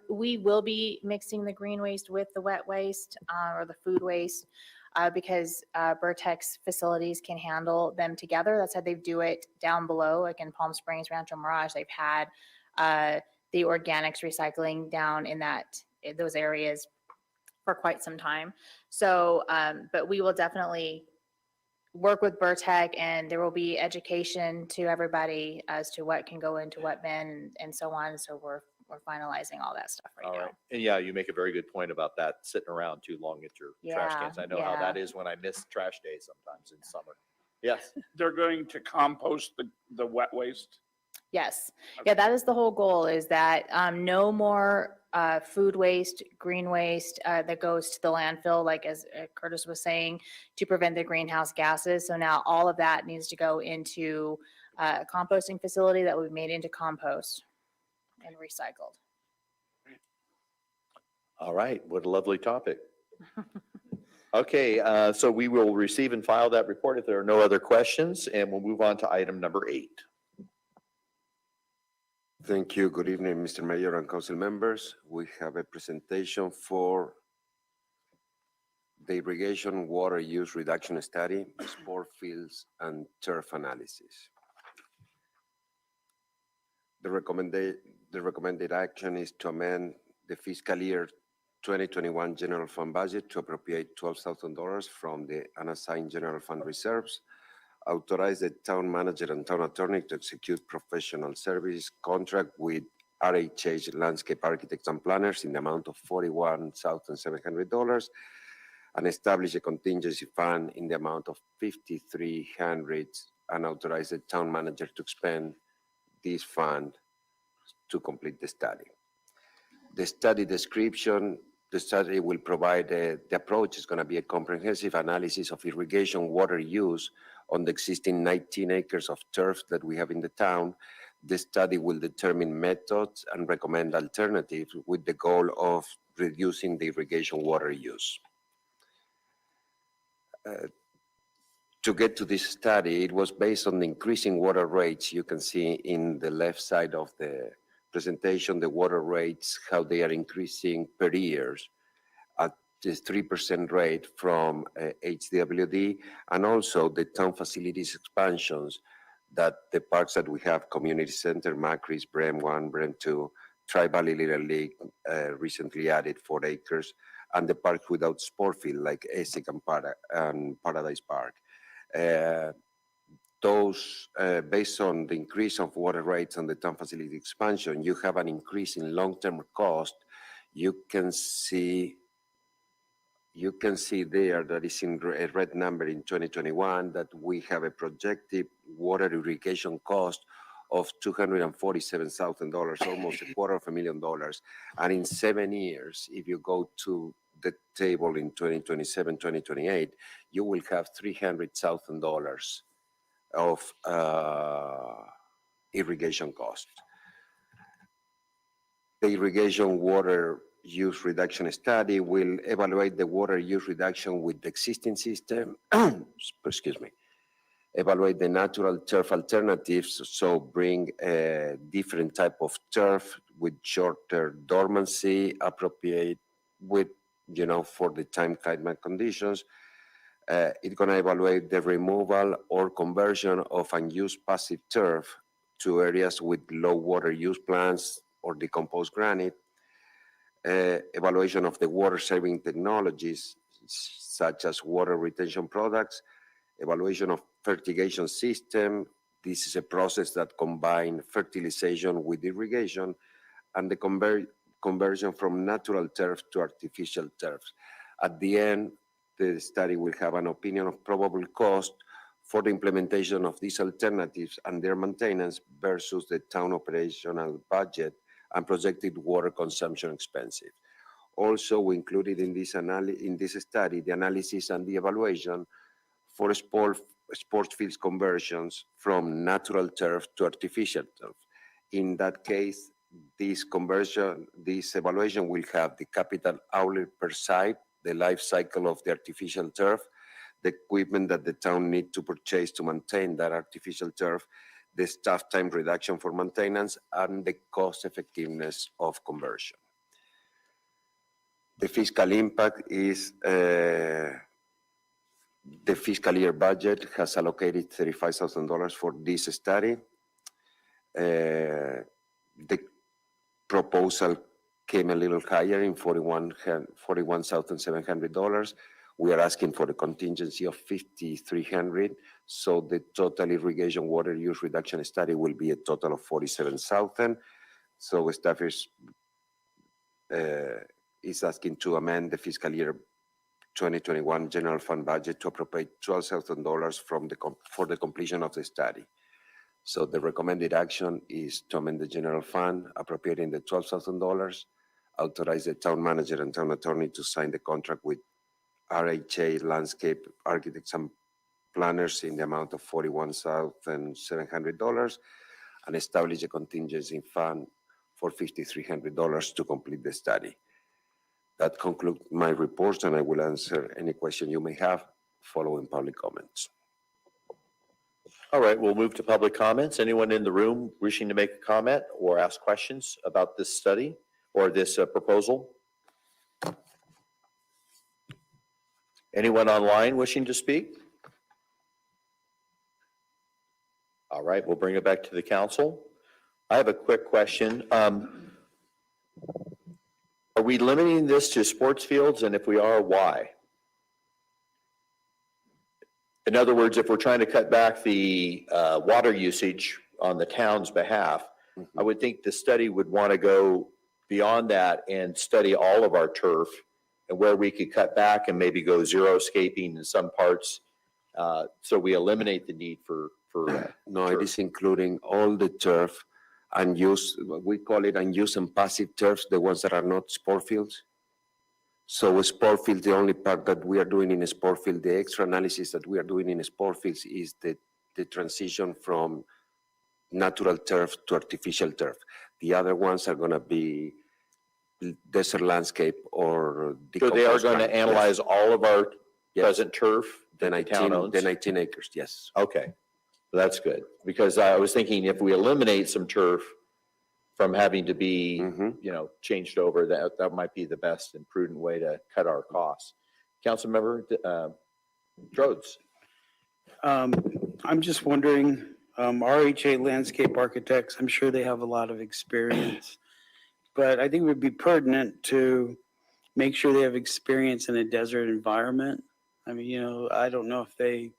we will be mixing the green waste with the wet waste or the food waste because Burtech's facilities can handle them together. That's how they do it down below, like in Palm Springs, Rancho Mirage. They've had the organics recycling down in those areas for quite some time. So, but we will definitely work with Burtech, and there will be education to everybody as to what can go into what bin and so on. So we're we're finalizing all that stuff right All now. right. And yeah, you make a very good point about that sitting around too long at your trash Yeah, cans. I know how yeah. that is when I miss trash day sometimes in summer. Yes. They're going to compost the wet waste. Yes, yeah, that is the whole goal, is that no more food waste, green waste that goes to the landfill, like as Curtis was saying, to prevent the greenhouse gases. So now all of that needs to go into a composting facility that we've made into compost and recycled. All right. What a lovely topic. Okay, so we will receive and file that report if there are no other questions, and we'll move on to item number 8. Thank you. Good evening, Mr. Mayor and council members. We have a presentation for the irrigation water use reduction study, sport fields, and turf analysis. The recommended action is to amend the fiscal year 2021 general fund budget to appropriate $12,000 from the unassigned general fund reserves, authorize the town manager and town attorney to execute professional service contract with RHH Landscape Architects and Planners in the amount of $41,700, and establish a contingency fund in the amount of $5,300, and authorize the town manager to expend this fund to complete the study. The study description, the study will provide, the approach is going to be a comprehensive analysis of irrigation water use on the existing 19 acres of turf that we have in the town. The study will determine methods and recommend alternatives with the goal of reducing the irrigation water use. To get to this study, it was based on the increasing water rates. You can see in the left side of the presentation, the water rates, how they are increasing per year at this 3% rate from HDWD, and also the town facilities expansions, that the parks that we have, Community Center, Macris, Brem 1, Brem 2, Tri-Valley Little League, recently added 4 acres, and the parks without sport field like Essex and Paradise Park. Those, based on the increase of water rates and the town facility expansion, you have an increase in long-term cost. You can see there that is in a red number in 2021 that we have a projected water irrigation cost of $247,000, almost $250,000. And in 7 years, if you go to the table in 2027, 2028, you will have $300,000 of irrigation costs. The irrigation water use reduction study will evaluate the water use reduction with the existing system, excuse me, evaluate the natural turf alternatives, so bring a different type of turf with shorter dormancy, appropriate with, for the time climate conditions. It's going to evaluate the removal or conversion of unused passive turf to areas with low water use plants or decomposed granite. Evaluation of the water saving technologies, such as water retention products. Evaluation of fertigation system. This is a process that combines fertilization with irrigation, and the conversion from natural turf to artificial turf. At the end, the study will have an opinion of probable cost for the implementation of these alternatives and their maintenance versus the town operational budget and projected water consumption expenses. Also, we included in this study the analysis and the evaluation for sports fields conversions from natural turf to artificial turf. In that case, this evaluation will have the capital outlay per site, the life cycle of the artificial turf, the equipment that the town needs to purchase to maintain that artificial turf, the staff time reduction for maintenance, and the cost effectiveness of conversion. The fiscal impact is the fiscal year budget has allocated $35,000 for this study. The proposal came a little higher in $41,700. We are asking for a contingency of $5,300, so the total irrigation water use reduction study will be a total of $47,000. So staff is asking to amend the fiscal year 2021 general fund budget to appropriate $12,000 for the completion of the study. So the recommended action is to amend the general fund, appropriating the $12,000, authorize the town manager and town attorney to sign the contract with RHA Landscape Architects and Planners in the amount of $41,700 and establish a contingency fund for $5,300 to complete the study. That concludes my reports, and I will answer any question you may have following public comments. All right, we'll move to public comments. Anyone in the room wishing to make a comment or ask questions about this study or this proposal? Anyone online wishing to speak? All right, we'll bring it back to the council. I have a quick question. Are we limiting this to sports fields? And if we are, why? In other words, if we're trying to cut back the water usage on the town's behalf, I would think the study would want to go beyond that and study all of our turf and where we could cut back and maybe go xeriscaping in some parts, so we eliminate the need for No, turf. it is including all the turf, unused, we call it unused and passive turfs, the ones that are not sport fields. So a sport field, the only part that we are doing in a sport field, the extra analysis that we are doing in a sport fields is the transition from natural turf to artificial turf. The other ones are gonna be desert landscape or. So they are going to decomposed land. analyze all of our Yes. present turf The that the town 19, owns? the 19 acres, yes. Okay, that's good. Because I was thinking if we eliminate some turf from having to be, Mhm. changed over, that might be the best and prudent way to cut our costs. Councilmember Rhodes. I'm just wondering, RHA Landscape Architects, I'm sure they have a lot of experience, but I think it would be pertinent to make sure they have experience in a desert environment. I mean, I don't know if they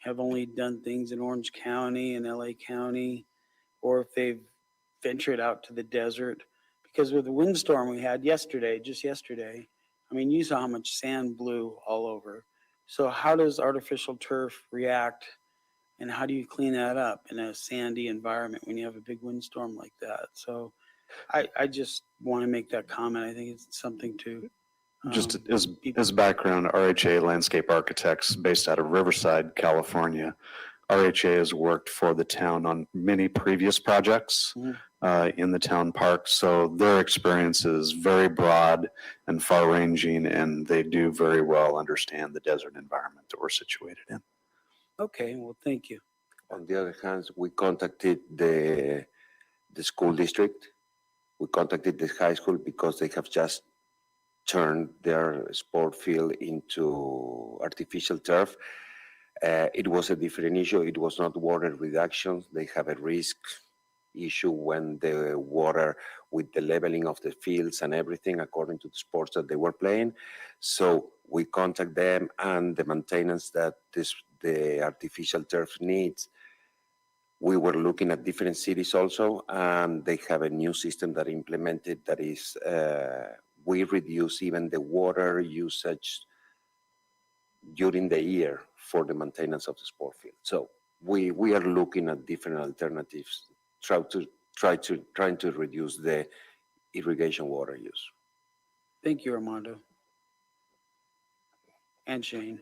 have only done things in Orange County and LA County, or if they've ventured out to the desert. Because with the windstorm we had just yesterday, I mean, you saw how much sand blew all over. So how does artificial turf react, and how do you clean that up in a sandy environment when you have a big windstorm like that? So I just want to make that comment. I think it's something to. Just people- as background, RHA Landscape Architects based out of Riverside, California. RHA has worked for the town on many previous projects in the town park. So their experience is very broad and far ranging, and they do very well understand the desert environment that we're situated in. Okay, well, thank you. On the other hand, we contacted the school district. We contacted the high school because they have just turned their sport field into artificial turf. It was a different issue. It was not water reduction. They have a risk issue when the water, with the leveling of the fields and everything, according to the sports that they were playing. So we contact them, and the maintenance that the artificial turf needs. We were looking at different cities also, and they have a new system that implemented that is, we reduce even the water usage during the year for the maintenance of the sport field. So we are looking at different alternatives, trying to reduce the irrigation water use. Thank you, Armando. And Shane.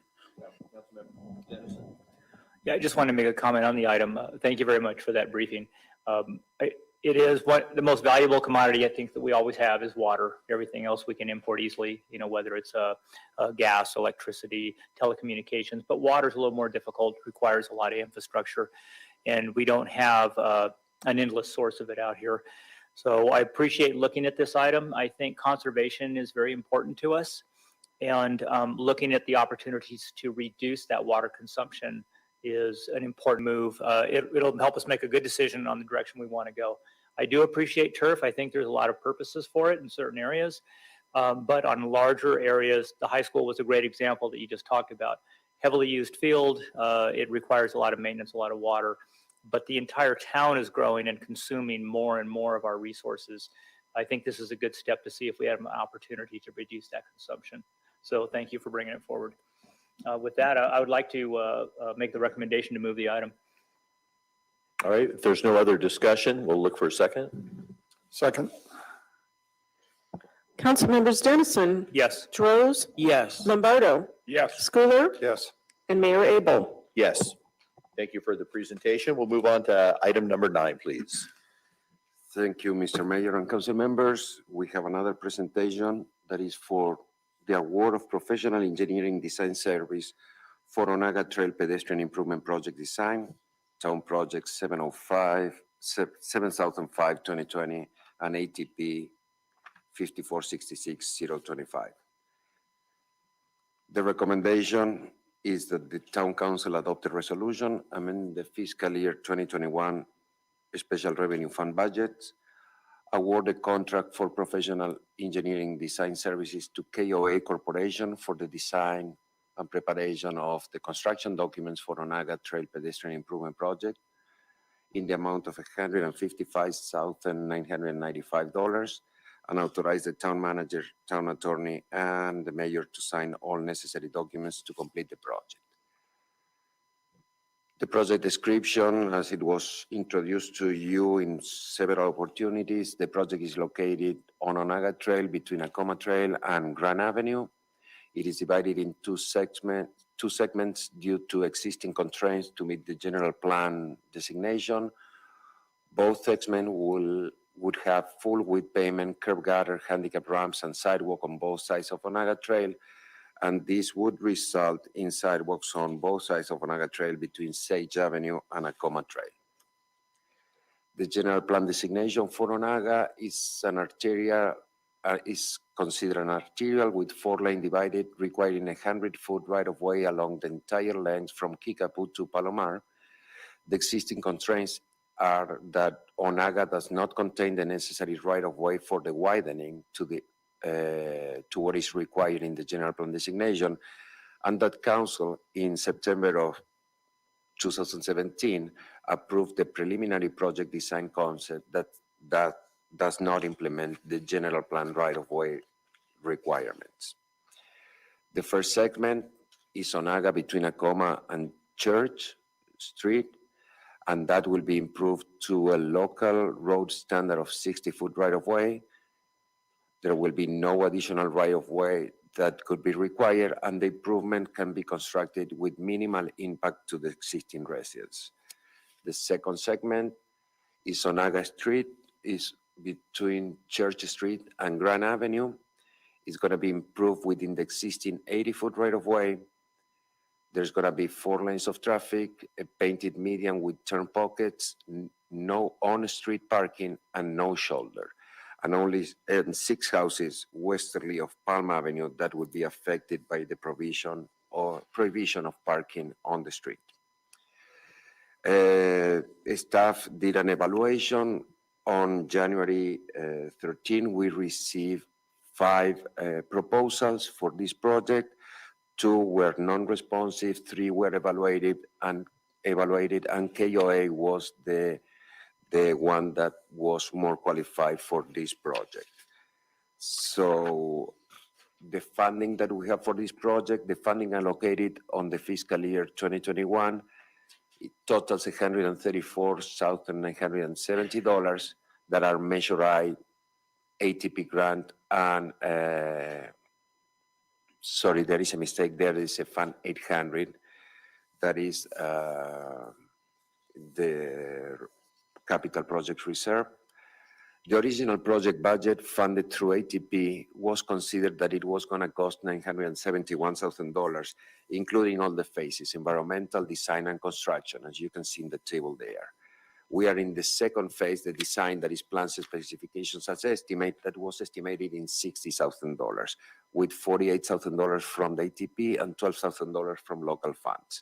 Yeah, I just want to make a comment on the item. Thank you very much for that briefing. It is the most valuable commodity I think that we always have is water. Everything else we can import easily, whether it's gas, electricity, telecommunications, but water is a little more difficult, requires a lot of infrastructure, and we don't have an endless source of it out here. So I appreciate looking at this item. I think conservation is very important to us, and looking at the opportunities to reduce that water consumption is an important move. It'll help us make a good decision on the direction we want to go. I do appreciate turf. I think there's a lot of purposes for it in certain areas, but on larger areas, the high school was a great example that you just talked about. Heavily used field, it requires a lot of maintenance, a lot of water, but the entire town is growing and consuming more and more of our resources. I think this is a good step to see if we have an opportunity to reduce that consumption. So thank you for bringing it forward. With that, I would like to make the recommendation to move the item. All right, if there's no other discussion, we'll look for a second. Second. Councilmembers Dennison, Yes. Droz, Yes. Lombardo, Yes. Schooler, Yes. and Mayor Abel. Yes. Thank you for the presentation. We'll move on to item number 9, please. Thank you, Mr. Mayor and council members. We have another presentation that is for the award of professional engineering design service for Onaga Trail Pedestrian Improvement Project Design, Town Project 705, 7005-2020, and ATP 5466-025. The recommendation is that the Town Council adopt a resolution amending the fiscal year 2021 Special Revenue Fund budget, award a contract for professional engineering design services to KOA Corporation for the design and preparation of the construction documents for Onaga Trail Pedestrian Improvement Project in the amount of $155,995, and authorize the town manager, town attorney, and the mayor to sign all necessary documents to complete the project. The project description, as it was introduced to you in several opportunities, the project is located on Onaga Trail between Acoma Trail and Grand Avenue. It is divided in two segments due to existing constraints to meet the general plan designation. Both segments would have full width pavement, curb gutter, handicap ramps, and sidewalk on both sides of Onaga Trail, and this would result in sidewalks on both sides of Onaga Trail between Sage Avenue and Acoma Trail. The general plan designation for Onaga is an arterial, is considered an arterial with 4-lane divided, requiring a 100-foot right-of-way along the entire length from Kickapoo to Palomar. The existing constraints are that Onaga does not contain the necessary right-of-way for the widening to what is required in the general plan designation, and that council in September of 2017 approved the preliminary project design concept that does not implement the general plan right-of-way requirements. The first segment is Onaga between Acoma and Church Street, and that will be improved to a local road standard of 60-foot right-of-way. There will be no additional right-of-way that could be required, and the improvement can be constructed with minimal impact to the existing residents. The second segment is Onaga Street, is between Church Street and Grand Avenue. It's going to be improved within the existing 80-foot right-of-way. There's going to be 4 lanes of traffic, a painted median with turn pockets, no on-street parking, and no shoulder. And only 6 houses westerly of Palm Avenue that would be affected by the provision of parking on the street. Staff did an evaluation. On January 13, we received 5 proposals for this project. 2 were non-responsive, 3 were evaluated, and KOA was the one that was more qualified for this project. So the funding that we have for this project, the funding allocated on the fiscal year 2021, it totals $134,970 that are Measure I, ATP grant, and sorry, there is a mistake. There is a Fund 800 that is the Capital Projects Reserve. The original project budget funded through ATP was considered that it was going to cost $971,000, including all the phases, environmental, design, and construction, as you can see in the table there. We are in the second phase, the design, that is plans and specifications as estimate, that was estimated in $60,000, with $48,000 from the ATP and $12,000 from local funds.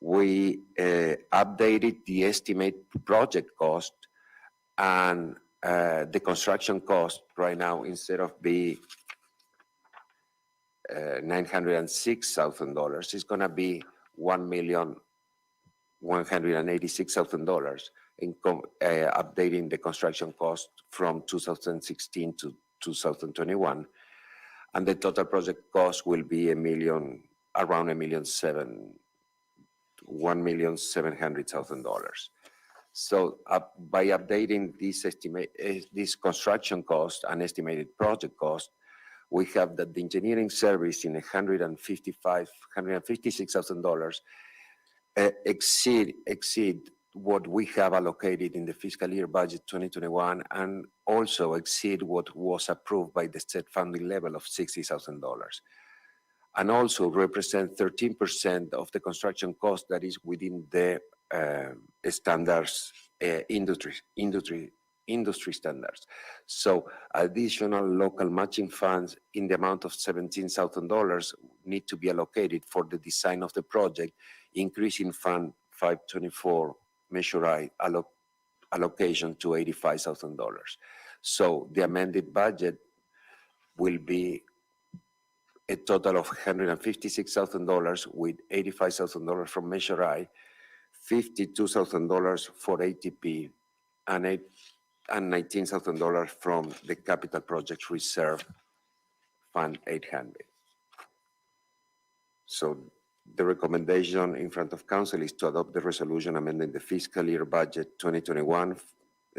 We updated the estimate project cost, and the construction cost right now, instead of being $906,000, is going to be $1,000,000 $186,000 in updating the construction cost from 2016 to 2021. And the total project cost will be around $1,700,000. So by updating this construction cost and estimated project cost, we have that the engineering service in $156,000 exceed what we have allocated in the fiscal year budget 2021, and also exceed what was approved by the state funding level of $60,000. And also represent 13% of the construction cost that is within the standards, industry standards. So additional local matching funds in the amount of $17,000 need to be allocated for the design of the project, increasing Fund 524 Measure I allocation to $85,000. So the amended budget will be a total of $156,000 with $85,000 from Measure I, $52,000 for ATP, and $19,000 from the Capital Projects Reserve Fund 800. So the recommendation in front of council is to adopt the resolution amending the fiscal year budget 2021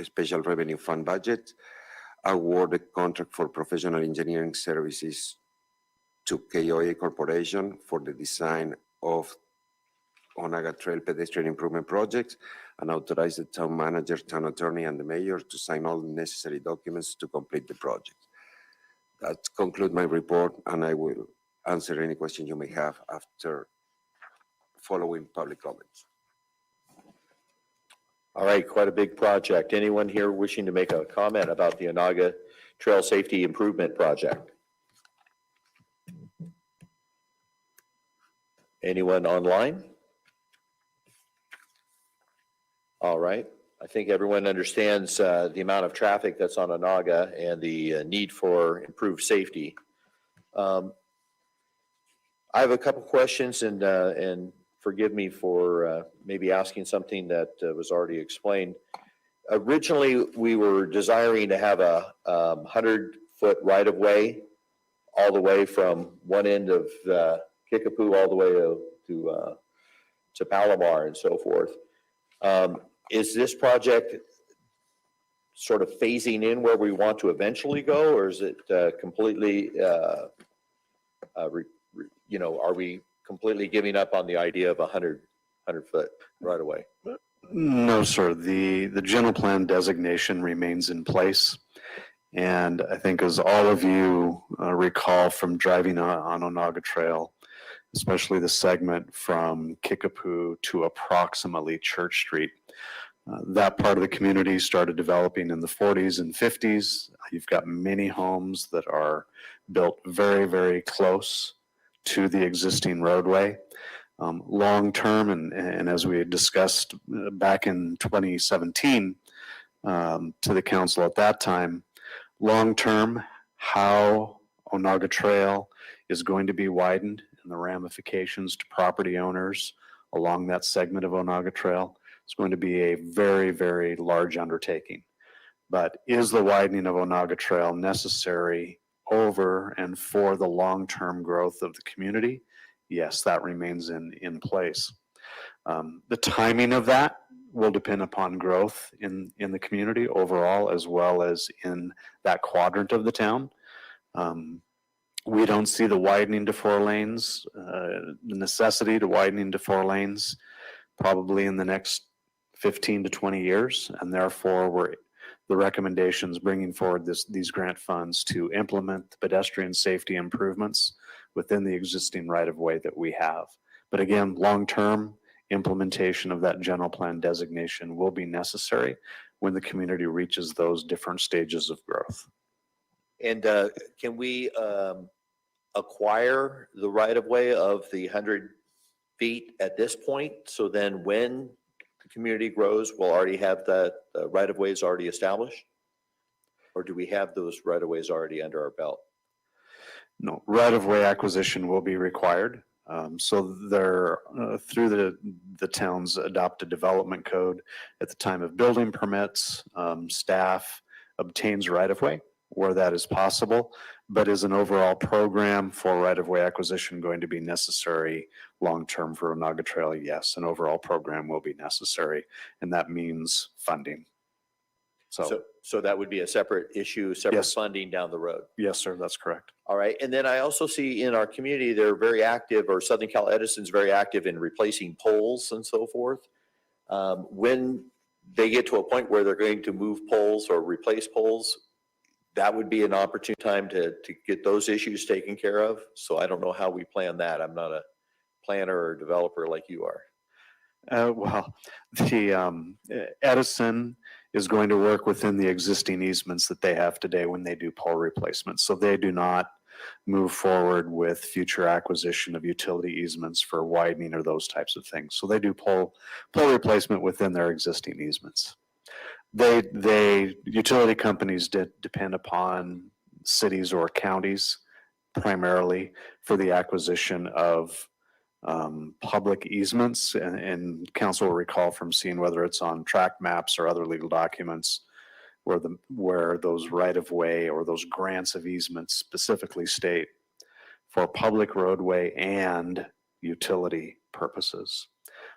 special revenue fund budget, award a contract for professional engineering services to KOA Corporation for the design of Onaga Trail pedestrian improvement projects, and authorize the town manager, town attorney, and the mayor to sign all necessary documents to complete the project. That concludes my report, and I will answer any question you may have after following public comments. All right, quite a big project. Anyone here wishing to make a comment about the Onaga Trail Safety Improvement Project? Anyone online? All right. I think everyone understands the amount of traffic that's on Onaga and the need for improved safety. I have a couple questions, and forgive me for maybe asking something that was already explained. Originally, we were desiring to have a 100-foot right-of-way all the way from one end of Kickapoo all the way to Palomar and so forth. Is this project sort of phasing in where we want to eventually go, or is it completely, are we completely giving up on the idea of 100-foot right away? No, sir. The general plan designation remains in place. And I think, as all of you recall from driving on Onaga Trail, especially the segment from Kickapoo to approximately Church Street, that part of the community started developing in the 40s and 50s. You've got many homes that are built very, very close to the existing roadway. Long term, and as we had discussed back in 2017 to the council at that time, long term, how Onaga Trail is going to be widened and the ramifications to property owners along that segment of Onaga Trail is going to be a very, very large undertaking. But is the widening of Onaga Trail necessary over and for the long-term growth of the community? Yes, that remains in place. The timing of that will depend upon growth in the community overall, as well as in that quadrant of the town. We don't see the widening to 4 lanes, the necessity to widening to 4 lanes, probably in the next 15 to 20 years, and therefore the recommendations bringing forward these grant funds to implement the pedestrian safety improvements within the existing right-of-way that we have. But again, long-term implementation of that general plan designation will be necessary when the community reaches those different stages of growth. And can we acquire the right-of-way of the 100 feet at this point? So then when the community grows, we'll already have that right-of-ways already established? Or do we have those right-of-ways already under our belt? No, right-of-way acquisition will be required. So they're through the town's adopted development code. At the time of building permits, staff obtains right-of-way where that is possible, but is an overall program for right-of-way acquisition going to be necessary long-term for Onaga Trail? Yes, an overall program will be necessary, and that means funding. So that would be a separate issue, separate Yes. funding down the road. Yes, sir, that's correct. All right. And then I also see in our community, they're very active, or Southern Cal Edison's very active in replacing poles and so forth. When they get to a point where they're going to move poles or replace poles, that would be an opportune time to get those issues taken care of. So I don't know how we plan that. I'm not a planner or developer like you are. Well, the Edison is going to work within the existing easements that they have today when they do pole replacements. So they do not move forward with future acquisition of utility easements for widening or those types of things. So they do pole replacement within their existing easements. Utility companies depend upon cities or counties primarily for the acquisition of public easements, and council will recall from seeing whether it's on tract maps or other legal documents where those right-of-way or those grants of easements specifically state for public roadway and utility purposes.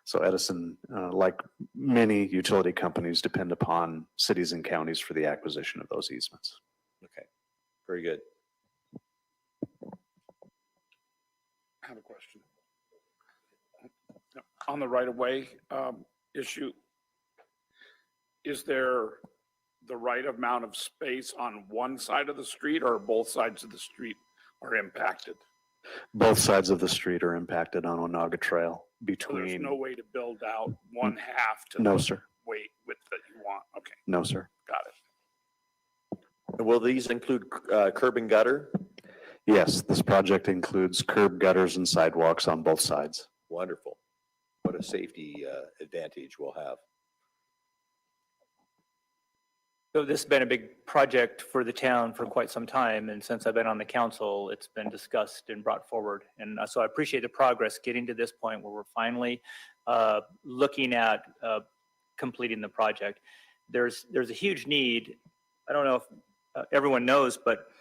So Edison, like many utility companies, depend upon cities and counties for the acquisition of those easements. Okay. Very good. I have a question. On the right-of-way issue, is there the right amount of space on one side of the street, or both sides of the street are impacted? Both sides of the street are impacted on Onaga Trail So there's between, no way to build out one half to no, the sir. width that you want? Okay, No, sir. got it. Will these include curb and gutter? Yes, this project includes curb, gutters, and sidewalks on both sides. Wonderful. What a safety advantage we'll have. So this has been a big project for the town for quite some time, and since I've been on the council, it's been discussed and brought forward. And so I appreciate the progress getting to this point where we're finally looking at completing the project. There's a huge need. I don't know if everyone knows, but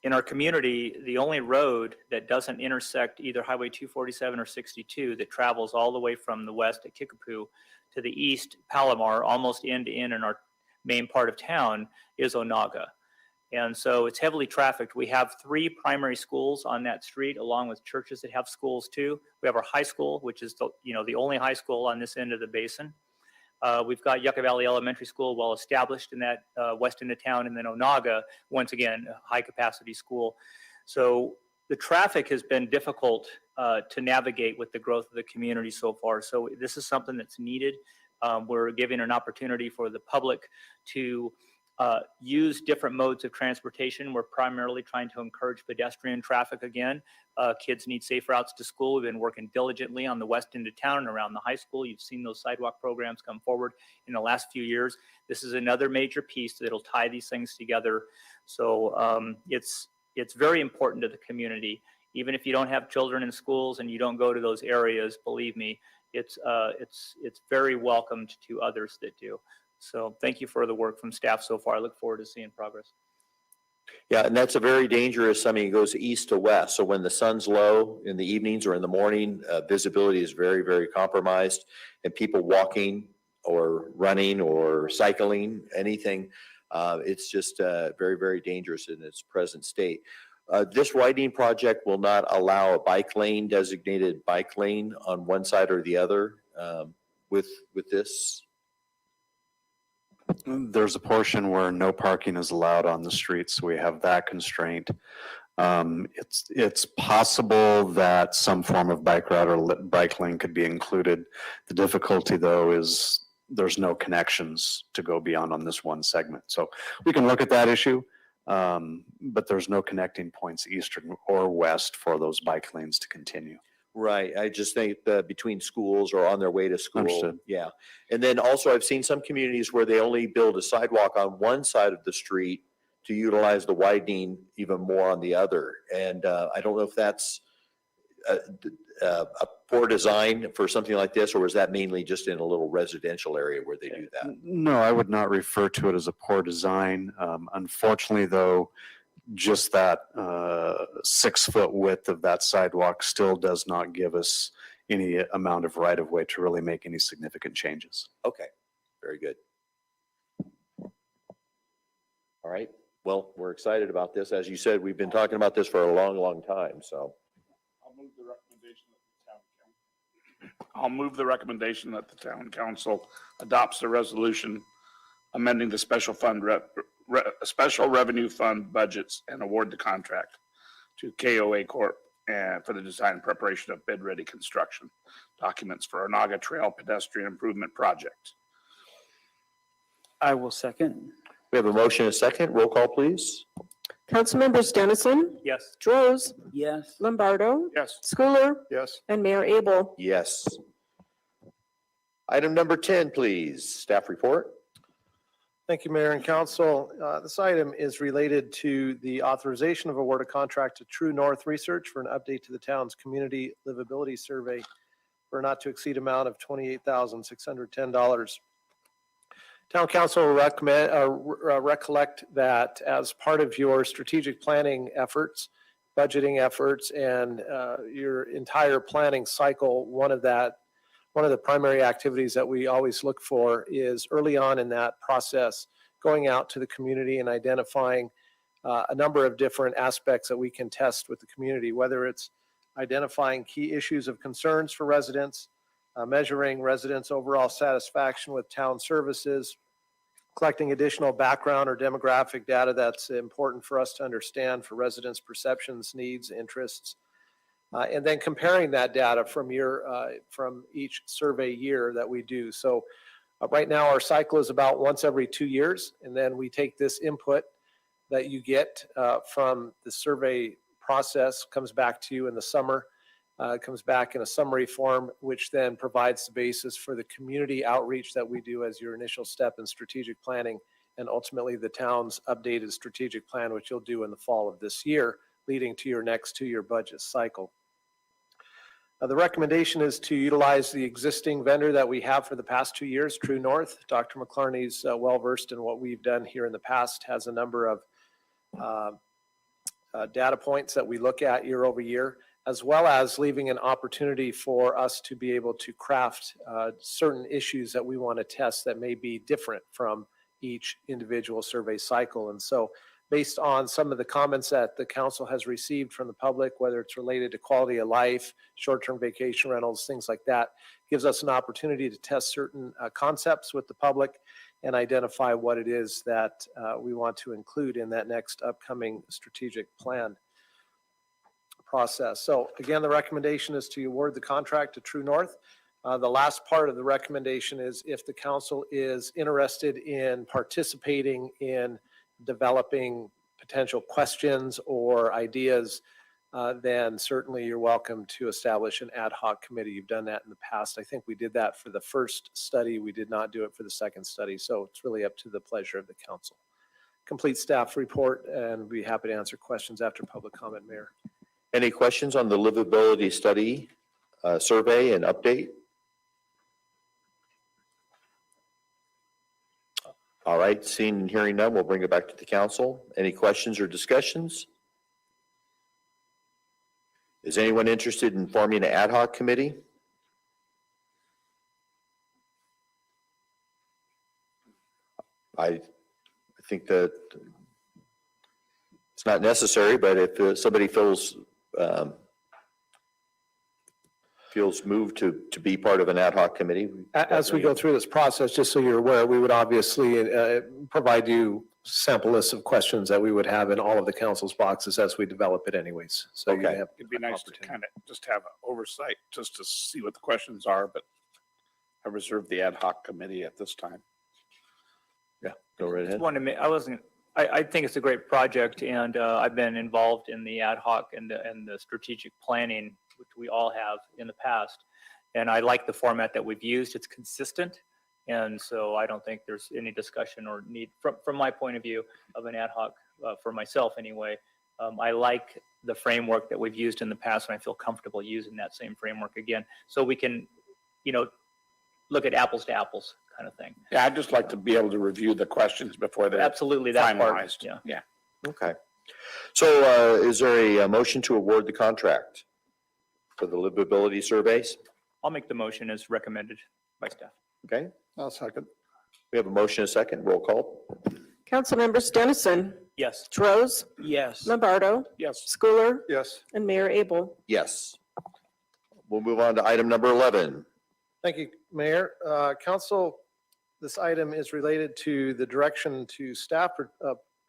in our community, the only road that doesn't intersect either Highway 247 or 62 that travels all the way from the west at Kickapoo to the east, Palomar, almost end to end in our main part of town, is Onaga. And so it's heavily trafficked. We have 3 primary schools on that street, along with churches that have schools too. We have our high school, which is the only high school on this end of the basin. We've got Yucca Valley Elementary School, well established in that west end of town, and then Onaga, once again, a high capacity school. So the traffic has been difficult to navigate with the growth of the community so far. So this is something that's needed. We're giving an opportunity for the public to use different modes of transportation. We're primarily trying to encourage pedestrian traffic again. Kids need safe routes to school. We've been working diligently on the west end of town and around the high school. You've seen those sidewalk programs come forward in the last few years. This is another major piece that'll tie these things together. So it's very important to the community. Even if you don't have children in schools and you don't go to those areas, believe me, it's very welcomed to others that do. So thank you for the work from staff so far. I look forward to seeing progress. Yeah, and that's a very dangerous, it goes east to west. So when the sun's low in the evenings or in the morning, visibility is very, very compromised. And people walking or running or cycling, anything, it's just very, very dangerous in its present state. This widening project will not allow a designated bike lane on one side or the other with this. There's a portion where no parking is allowed on the street, so we have that constraint. It's possible that some form of bike route or bike lane could be included. The difficulty, though, is there's no connections to go beyond on this one segment. So we can look at that issue, but there's no connecting points east or west for those bike lanes to continue. Right. I just think between schools or on their way to school. Understood. Yeah. And then also I've seen some communities where they only build a sidewalk on one side of the street to utilize the widening even more on the other. And I don't know if that's a poor design for something like this, or was that mainly just in a little residential area where they do that? No, I would not refer to it as a poor design. Unfortunately, though, just that 6-foot width of that sidewalk still does not give us any amount of right of way to really make any significant changes. Okay, very good. All right, well, we're excited about this. As you said, we've been talking about this for a long, long time, so. I'll move the recommendation that the town council adopts a resolution amending the special revenue fund budgets and award the contract to KOA Corp. For the design and preparation of bid-ready construction documents for Onaga Trail pedestrian improvement project. I will second. We have a motion and a second. Roll call, please. Councilmembers Dennison, Yes. Droz, Yes. Lombardo, Yes. Schooler, Yes. and Mayor Abel. Yes. Item number 10, please. Staff report. Thank you, Mayor and Council. This item is related to the authorization of award a contract to True North Research for an update to the town's community livability survey for a not to exceed amount of $28,610. Town Council will recollect that as part of your strategic planning efforts, budgeting efforts, and your entire planning cycle, one of the primary activities that we always look for is early on in that process, going out to the community and identifying a number of different aspects that we can test with the community, whether it's identifying key issues of concerns for residents, measuring residents' overall satisfaction with town services, collecting additional background or demographic data that's important for us to understand for residents' perceptions, needs, interests, and then comparing that data from each survey year that we do. So right now our cycle is about once every 2 years, and then we take this input that you get from the survey process, comes back to you in the summer, comes back in a summary form, which then provides the basis for the community outreach that we do as your initial step in strategic planning, and ultimately the town's updated strategic plan, which you'll do in the fall of this year, leading to your next 2-year budget cycle. The recommendation is to utilize the existing vendor that we have for the past 2 years, True North. Dr. McClarney's well-versed in what we've done here in the past, has a number of data points that we look at year over year, as well as leaving an opportunity for us to be able to craft certain issues that we want to test that may be different from each individual survey cycle. And so based on some of the comments that the council has received from the public, whether it's related to quality of life, short-term vacation rentals, things like that, gives us an opportunity to test certain concepts with the public and identify what it is that we want to include in that next upcoming strategic plan process. So again, the recommendation is to award the contract to True North. The last part of the recommendation is if the council is interested in participating in developing potential questions or ideas, then certainly you're welcome to establish an ad hoc committee. You've done that in the past. I think we did that for the first study. We did not do it for the second study. So it's really up to the pleasure of the council. Complete staff report, and be happy to answer questions after public comment, Mayor. Any questions on the livability study survey and update? All right, seeing and hearing none, we'll bring it back to the council. Any questions or discussions? Is anyone interested in forming an ad hoc committee? I think that it's not necessary, but if somebody feels moved to be part of an ad hoc committee. As we go through this process, just so you're aware, we would obviously provide you sample lists of questions that we would have in all of the council's boxes as we develop it anyways. So you Okay. have It'd be nice to kind of just have oversight, just to see what the questions are, but I reserve the ad hoc committee at this time. Yeah, go right ahead. I think it's a great project, and I've been involved in the ad hoc and the strategic planning, which we all have in the past. And I like the format that we've used. It's consistent. And so I don't think there's any discussion or need, from my point of view, of an ad hoc, for myself anyway. I like the framework that we've used in the past, and I feel comfortable using that same framework again. So we can, look at apples to apples kind of thing. Yeah, I'd just like to be able to review the questions before they're Absolutely, that part. finalized. Yeah. Yeah. Okay. So is there a motion to award the contract for the livability surveys? I'll make the motion as recommended by staff. Okay, I'll second. we have a motion, and a second, roll call. Councilmembers Dennison, Yes. Rose, Yes. Lombardo, Yes. Schooler, Yes. and Mayor Abel. Yes. We'll move on to item number 11. Thank you, Mayor. Council, this item is related to the direction to staff,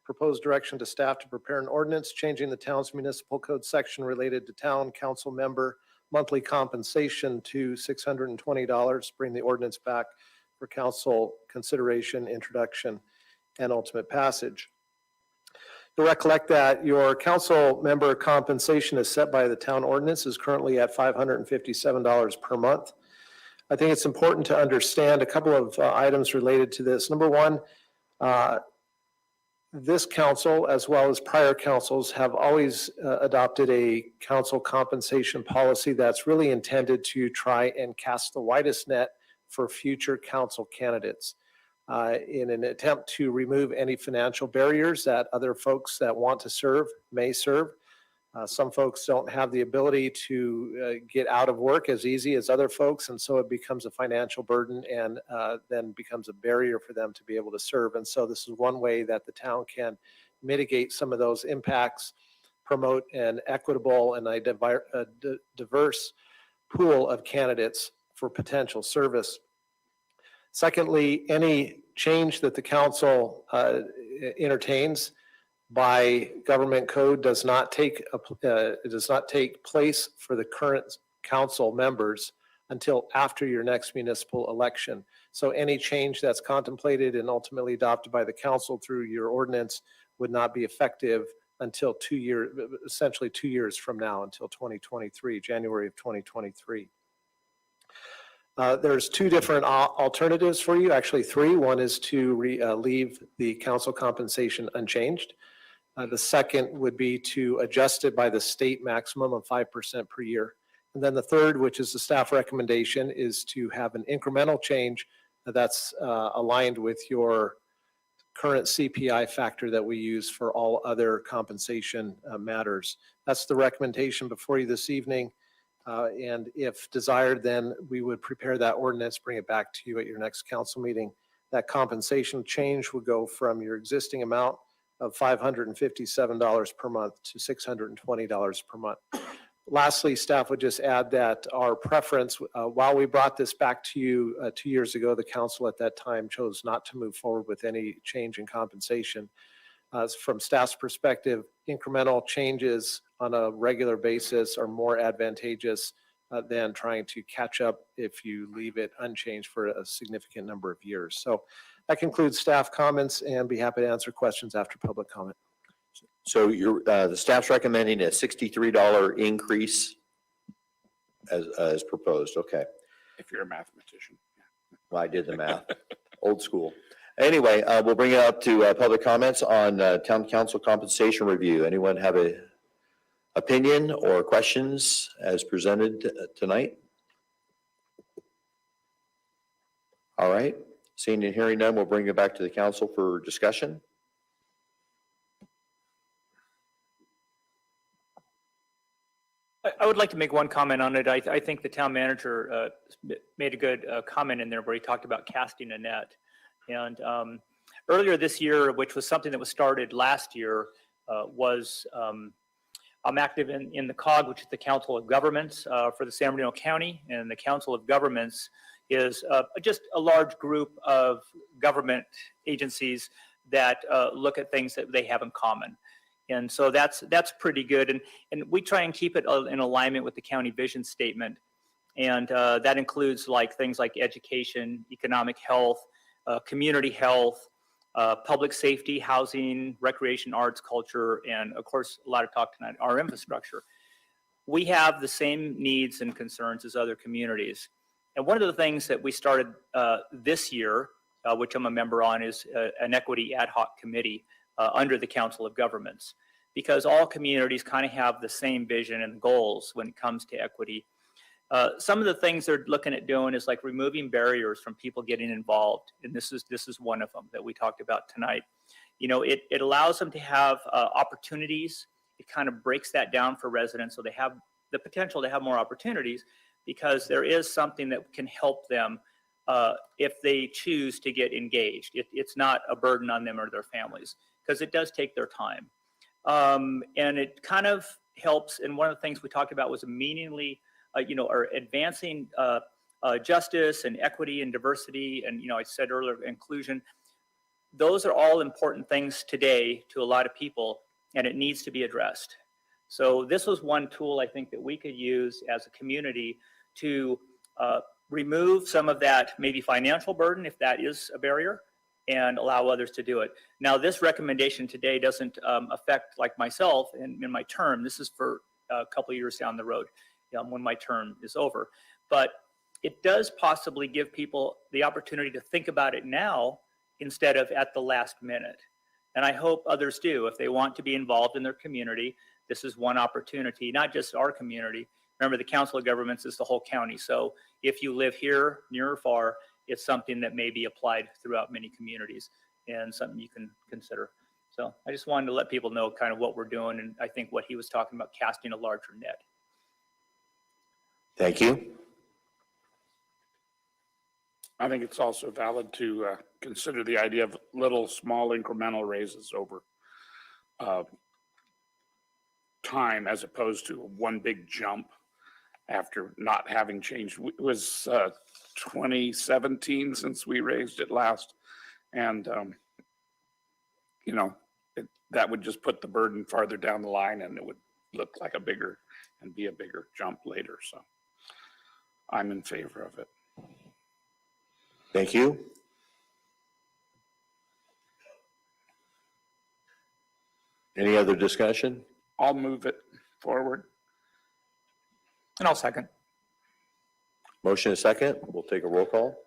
proposed direction to staff to prepare an ordinance changing the town's municipal code section related to town council member monthly compensation to $620. Bring the ordinance back for council consideration, introduction, and ultimate passage. You'll recollect that your council member compensation is set by the town ordinance, is currently at $557 per month. I think it's important to understand a couple of items related to this. Number one, this council, as well as prior councils, have always adopted a council compensation policy that's really intended to try and cast the widest net for future council candidates in an attempt to remove any financial barriers that other folks that want to serve may serve. Some folks don't have the ability to get out of work as easy as other folks, and so it becomes a financial burden and then becomes a barrier for them to be able to serve. And so this is one way that the town can mitigate some of those impacts, promote an equitable and a diverse pool of candidates for potential service. Secondly, any change that the council entertains by government code does not take place for the current council members until after your next municipal election. So any change that's contemplated and ultimately adopted by the council through your ordinance would not be effective until essentially 2 years from now, until 2023, January of 2023. There's two different alternatives for you, actually three. One is to leave the council compensation unchanged. The second would be to adjust it by the state maximum of 5% per year. And then the third, which is the staff recommendation, is to have an incremental change that's aligned with your current CPI factor that we use for all other compensation matters. That's the recommendation before you this evening. And if desired, then we would prepare that ordinance, bring it back to you at your next council meeting. That compensation change would go from your existing amount of $557 per month to $620 per month. Lastly, staff would just add that our preference, while we brought this back to you 2 years ago, the council at that time chose not to move forward with any change in compensation. From staff's perspective, incremental changes on a regular basis are more advantageous than trying to catch up if you leave it unchanged for a significant number of years. So that concludes staff comments, and be happy to answer questions after public comment. So the staff's recommending a $63 increase as proposed. Okay. If you're a mathematician. Well, I did the math, old school. Anyway, we'll bring it up to public comments on town council compensation review. Anyone have a opinion or questions as presented tonight? All right, seeing and hearing none, we'll bring it back to the council for discussion. I would like to make one comment on it. I think the town manager made a good comment in there where he talked about casting a net. And earlier this year, which was something that was started last year, I'm active in the COG, which is the Council of Governments for the San Bernardino County. And the Council of Governments is just a large group of government agencies that look at things that they have in common. And so that's pretty good. And we try and keep it in alignment with the county vision statement. And that includes things like education, economic health, community health, public safety, housing, recreation, arts, culture, and of course, a lot of talk tonight, our infrastructure. We have the same needs and concerns as other communities. And one of the things that we started this year, which I'm a member on, is an equity ad hoc committee under the Council of Governments. because all communities kind of have the same vision and goals when it comes to equity. Some of the things they're looking at doing is like removing barriers from people getting involved. And this is one of them that we talked about tonight. You know, it allows them to have opportunities. It kind of breaks that down for residents so they have the potential to have more opportunities, because there is something that can help them if they choose to get engaged. It's not a burden on them or their families, because it does take their time. And it kind of helps. And one of the things we talked about was or advancing justice and equity and diversity. And, I said earlier, inclusion. Those are all important things today to a lot of people, and it needs to be addressed. So this was one tool I think that we could use as a community to remove some of that maybe financial burden, if that is a barrier, and allow others to do it. Now, this recommendation today doesn't affect like myself in my term. This is for a couple of years down the road when my term is over. But it does possibly give people the opportunity to think about it now instead of at the last minute. And I hope others do. If they want to be involved in their community, this is one opportunity, not just our community. Remember, the Council of Governments is the whole county. So if you live here, near or far, it's something that may be applied throughout many communities and something you can consider. So I just wanted to let people know kind of what we're doing. And I think what he was talking about, casting a larger net. Thank you. I think it's also valid to consider the idea of little, small incremental raises over time, as opposed to one big jump after not having changed. It was 2017 since we raised it last. And, that would just put the burden farther down the line, and it would look like be a bigger jump later. So I'm in favor of it. Thank you. Any other discussion? I'll move it forward. And I'll second. Motion is second. We'll take a roll call.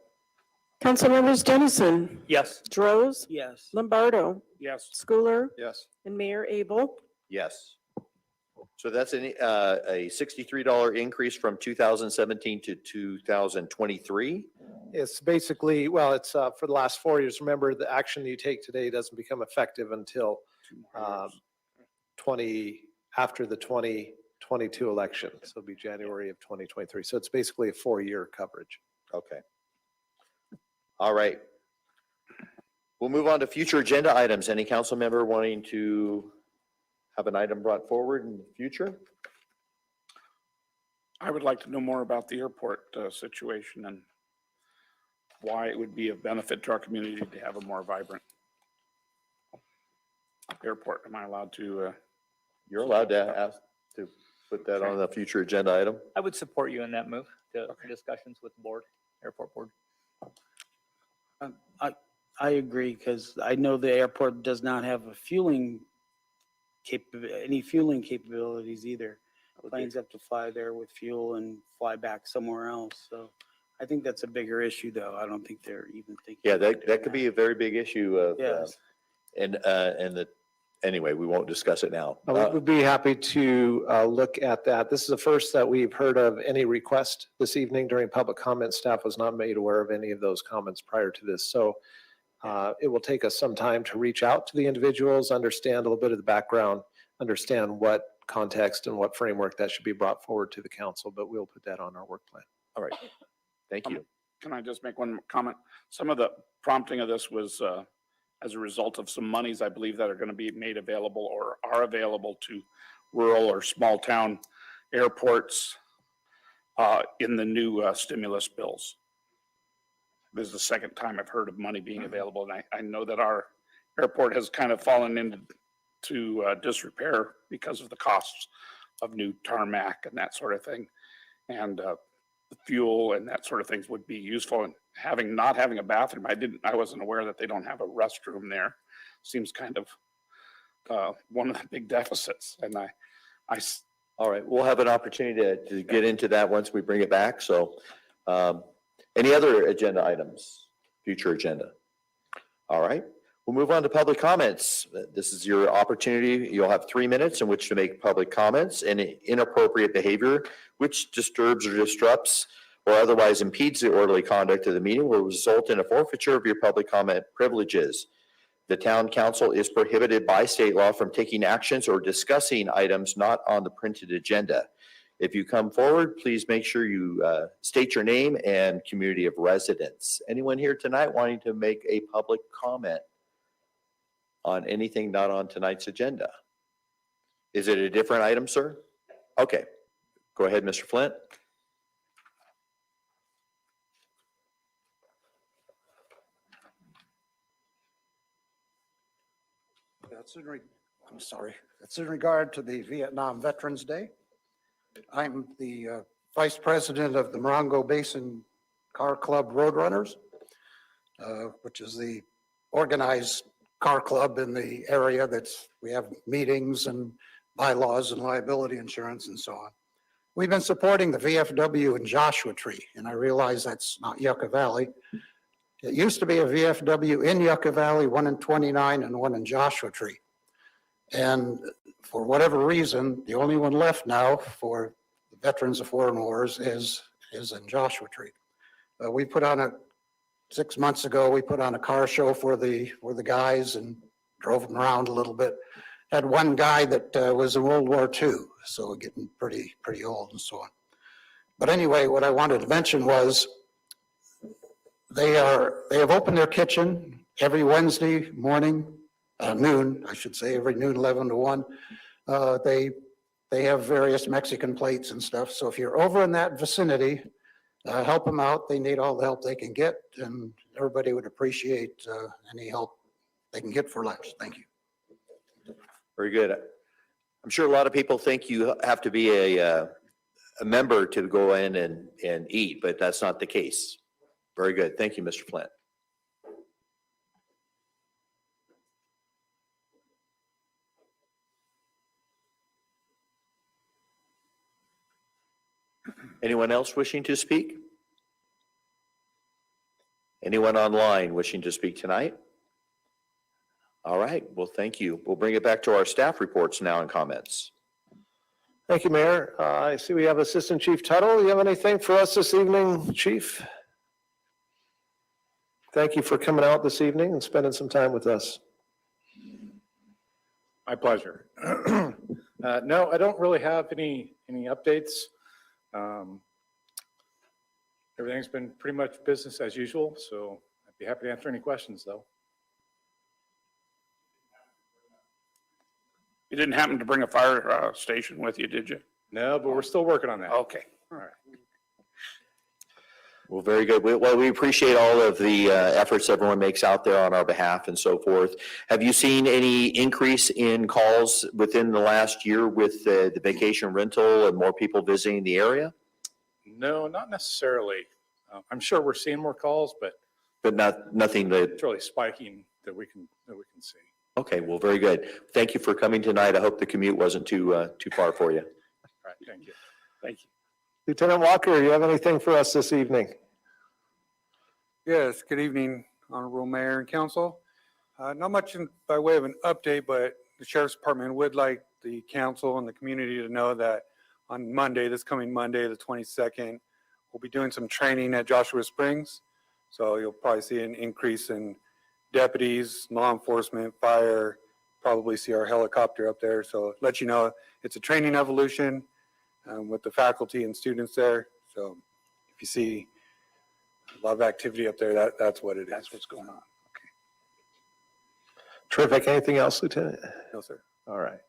Councilmembers Dennison, Yes. Droz, Yes. Lombardo, Yes. Schooler, Yes. and Mayor Abel. Yes. So that's a $63 increase from 2017 to 2023. It's basically, well, it's for the last 4 years. Remember, the action you take today doesn't become effective until after the 2022 election. So it'll be January of 2023. So it's basically a 4-year coverage. Okay. All right. We'll move on to future agenda items. Any council member wanting to have an item brought forward in the future? I would like to know more about the airport situation and why it would be of benefit to our community to have a more vibrant airport. Am I allowed to? You're allowed to ask to put that on the future agenda item. I would support you in that move to discussions with the board, airport board. I agree, because I know the airport does not have any fueling capabilities either. Planes have to fly there with fuel and fly back somewhere else. So I think that's a bigger issue, though. I don't think they're even thinking. Yeah, about doing that could be a very big issue of, Yes. anyway, we won't discuss it now. We would be happy to look at that. This is the first that we've heard of any request this evening during public comment. Staff was not made aware of any of those comments prior to this. So it will take us some time to reach out to the individuals, understand a little bit of the background, understand what context and what framework that should be brought forward to the council, but we'll put that on our work plan. All right. Thank you. Can I just make one comment? Some of the prompting of this was as a result of some monies, I believe, that are going to be made available or are available to rural or small town airports in the new stimulus bills. This is the second time I've heard of money being available, and I know that our airport has kind of fallen into disrepair because of the costs of new tarmac and that sort of thing. And the fuel and that sort of things would be useful. And not having a bathroom, I wasn't aware that they don't have a restroom there. Seems kind of one of the big deficits. And All right, we'll have an opportunity to get into that once we bring it back. So any other agenda items, future agenda? All right, We'll move on to public comments. This is your opportunity. You'll have 3 minutes in which to make public comments. Any inappropriate behavior which disturbs or disrupts or otherwise impedes the orderly conduct of the meeting will result in a forfeiture of your public comment privileges. The town council is prohibited by state law from taking actions or discussing items not on the printed agenda. If you come forward, please make sure you state your name and community of residence. Anyone here tonight wanting to make a public comment on anything not on tonight's agenda? Is it a different item, sir? Okay, go ahead, Mr. Flint. I'm sorry. That's in regard to the Vietnam Veterans Day. I'm the vice president of the Morongo Basin Car Club Roadrunners, which is the organized car club in the area we have meetings and bylaws and liability insurance and so on. We've been supporting the VFW in Joshua Tree, and I realize that's not Yucca Valley. It used to be a VFW in Yucca Valley, one in 29 and one in Joshua Tree. And for whatever reason, the only one left now for the veterans of foreign wars is in Joshua Tree. We put on 6 months ago, we put on a car show for the guys and drove them around a little bit. Had one guy that was in World War II, so getting pretty old and so on. But anyway, what I wanted to mention was they have opened their kitchen every Wednesday morning, noon, I should say, every noon, 11 to 1. They have various Mexican plates and stuff. So if you're over in that vicinity, help them out. They need all the help they can get, and everybody would appreciate any help they can get for lunch. Thank you. Very good. I'm sure a lot of people think you have to be a member to go in and eat, but that's not the case. Very good. Thank you, Mr. Flint. Anyone else wishing to speak? Anyone online wishing to speak tonight? All right, well, thank you. We'll bring it back to our staff reports now and comments. Thank you, Mayor. I see we have Assistant Chief Tuttle. You have anything for us this evening, Chief? Thank you for coming out this evening and spending some time with us. My pleasure. No, I don't really have any updates. Everything's been pretty much business as usual, so I'd be happy to answer any questions, though. You didn't happen to bring a fire station with you, did you? No, but we're still working on that. Okay. All right. Well, very good. Well, we appreciate all of the efforts everyone makes out there on our behalf and so forth. Have you seen any increase in calls within the last year with the vacation rental and more people visiting the area? No, not necessarily. I'm sure we're seeing more calls, but Nothing that, it's really spiking that we can see. okay, well, very good. Thank you for coming tonight. I hope the commute wasn't too far for you. All right, thank you. Thank you. Lieutenant Walker, you have anything for us this evening? Yes, good evening, Honorable Mayor and Council. Not much by way of an update, but the Sheriff's Department would like the council and the community to know that on Monday, this coming Monday, the 22nd, we'll be doing some training at Joshua Springs. So you'll probably see an increase in deputies, law enforcement, fire, probably see our helicopter up there. So let you know, it's a training evolution with the faculty and students there. So if you see a lot of activity up there, that's what it is. That's what's going on. Terrific. Anything else, Lieutenant? No, sir. All right.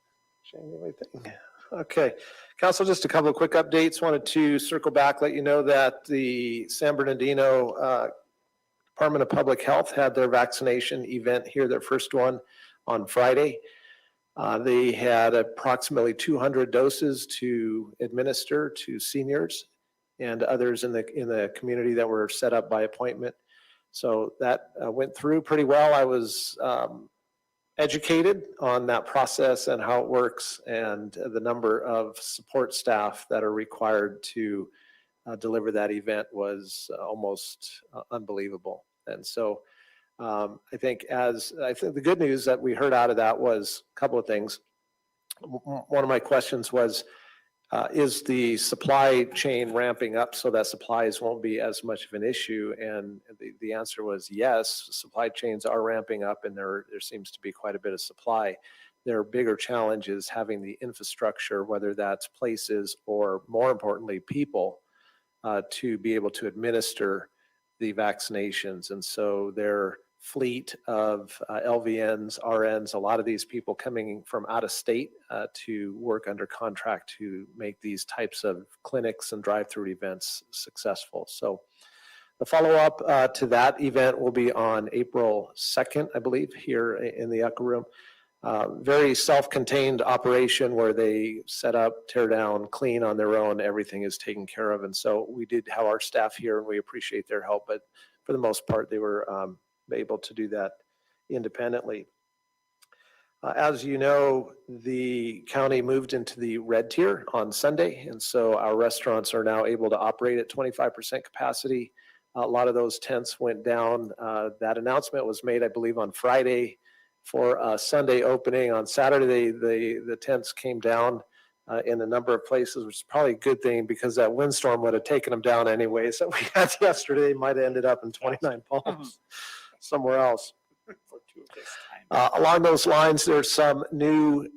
Shane, anything? Okay. Council, just a couple of quick updates. Wanted to circle back, let you know that the San Bernardino Department of Public Health had their vaccination event here, their first one on Friday. They had approximately 200 doses to administer to seniors and others in the community that were set up by appointment. So that went through pretty well. I was educated on that process and how it works and the number of support staff that are required to deliver that event was almost unbelievable. And so I think the good news that we heard out of that was a couple of things. One of my questions was, is the supply chain ramping up so that supplies won't be as much of an issue? And the answer was yes, supply chains are ramping up and there seems to be quite a bit of supply. Their bigger challenge is having the infrastructure, whether that's places or more importantly, people, to be able to administer the vaccinations. And so their fleet of LVNs, RNs, a lot of these people coming from out of state to work under contract to make these types of clinics and drive-through events successful. So the follow-up to that event will be on April 2nd, I believe, here in the Yucca Room. Very self-contained operation where they set up, tear down, clean on their own. Everything is taken care of. And so we did have our staff here and we appreciate their help, but for the most part, they were able to do that independently. As you know, the county moved into the red tier on Sunday, and so our restaurants are now able to operate at 25% capacity. A lot of those tents went down. That announcement was made, I believe, on Friday for a Sunday opening. On Saturday, the tents came down in a number of places, which is probably a good thing because that windstorm would have taken them down anyways that we had yesterday. Might have ended up in 29 Palms somewhere else. Along those lines, there's some new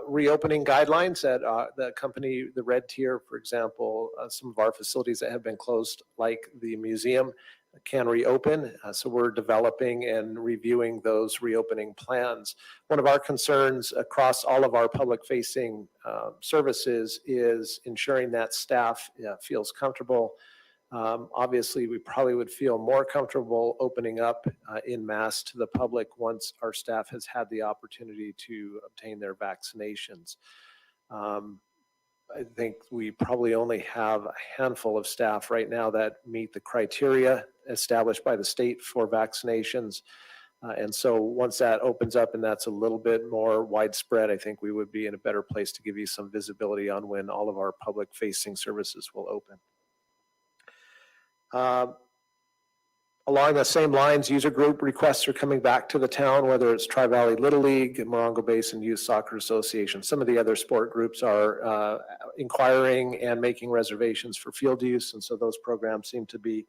reopening guidelines that the company, the red tier, for example, some of our facilities that have been closed, like the museum, can reopen. So we're developing and reviewing those reopening plans. One of our concerns across all of our public facing services is ensuring that staff feels comfortable. Obviously, we probably would feel more comfortable opening up in mass to the public once our staff has had the opportunity to obtain their vaccinations. I think we probably only have a handful of staff right now that meet the criteria established by the state for vaccinations. And so once that opens up and that's a little bit more widespread, I think we would be in a better place to give you some visibility on when all of our public facing services will open. Along the same lines, user group requests are coming back to the town, whether it's Tri-Valley Little League, Morongo Basin Youth Soccer Association. Some of the other sport groups are inquiring and making reservations for field use, and so those programs seem to be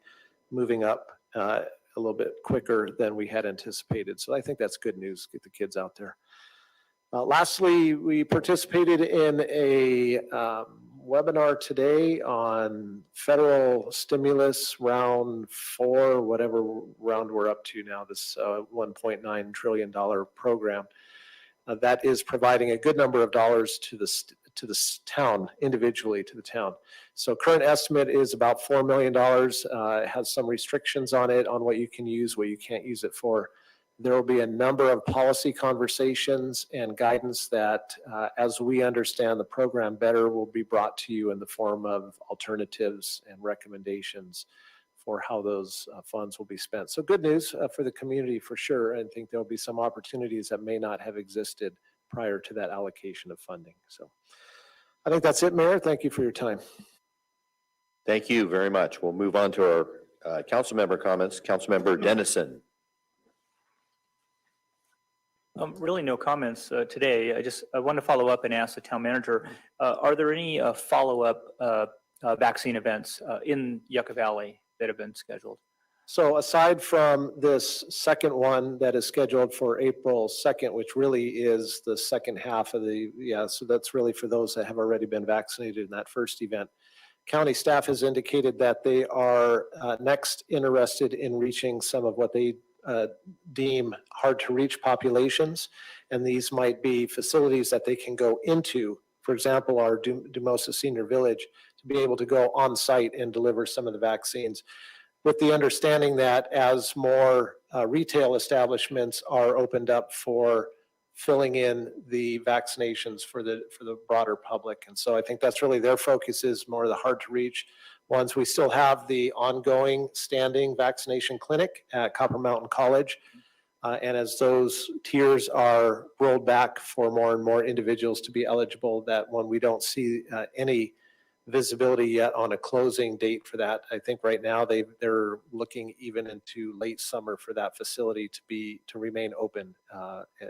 moving up a little bit quicker than we had anticipated. So I think that's good news, get the kids out there. Lastly, we participated in a webinar today on federal stimulus round 4, whatever round we're up to now, this $1.9 trillion program. That is providing a good number of dollars to the town, individually to the town. So current estimate is about $4 million. It has some restrictions on it, on what you can use, what you can't use it for. There will be a number of policy conversations and guidance that, as we understand the program better, will be brought to you in the form of alternatives and recommendations for how those funds will be spent. So good news for the community for sure. And I think there'll be some opportunities that may not have existed prior to that allocation of funding. So I think that's it, Mayor. Thank you for your time. Thank you very much. We'll move on to our council member comments. Councilmember Dennison. Really no comments today. I want to follow up and ask the town manager, are there any follow-up vaccine events in Yucca Valley that have been scheduled? So aside from this second one that is scheduled for April 2nd, which really is the second half of so that's really for those that have already been vaccinated in that first event. County staff has indicated that they are next interested in reaching some of what they deem hard to reach populations. And these might be facilities that they can go into, for example, our Dumosa Senior Village, to be able to go on site and deliver some of the vaccines, with the understanding that as more retail establishments are opened up for filling in the vaccinations for the broader public. And so I think that's really their focus, is more the hard to reach ones. We still have the ongoing standing vaccination clinic at Copper Mountain College. And as those tiers are rolled back for more and more individuals to be eligible, that when we don't see any visibility yet on a closing date for that. I think right now they're looking even into late summer for that facility to remain open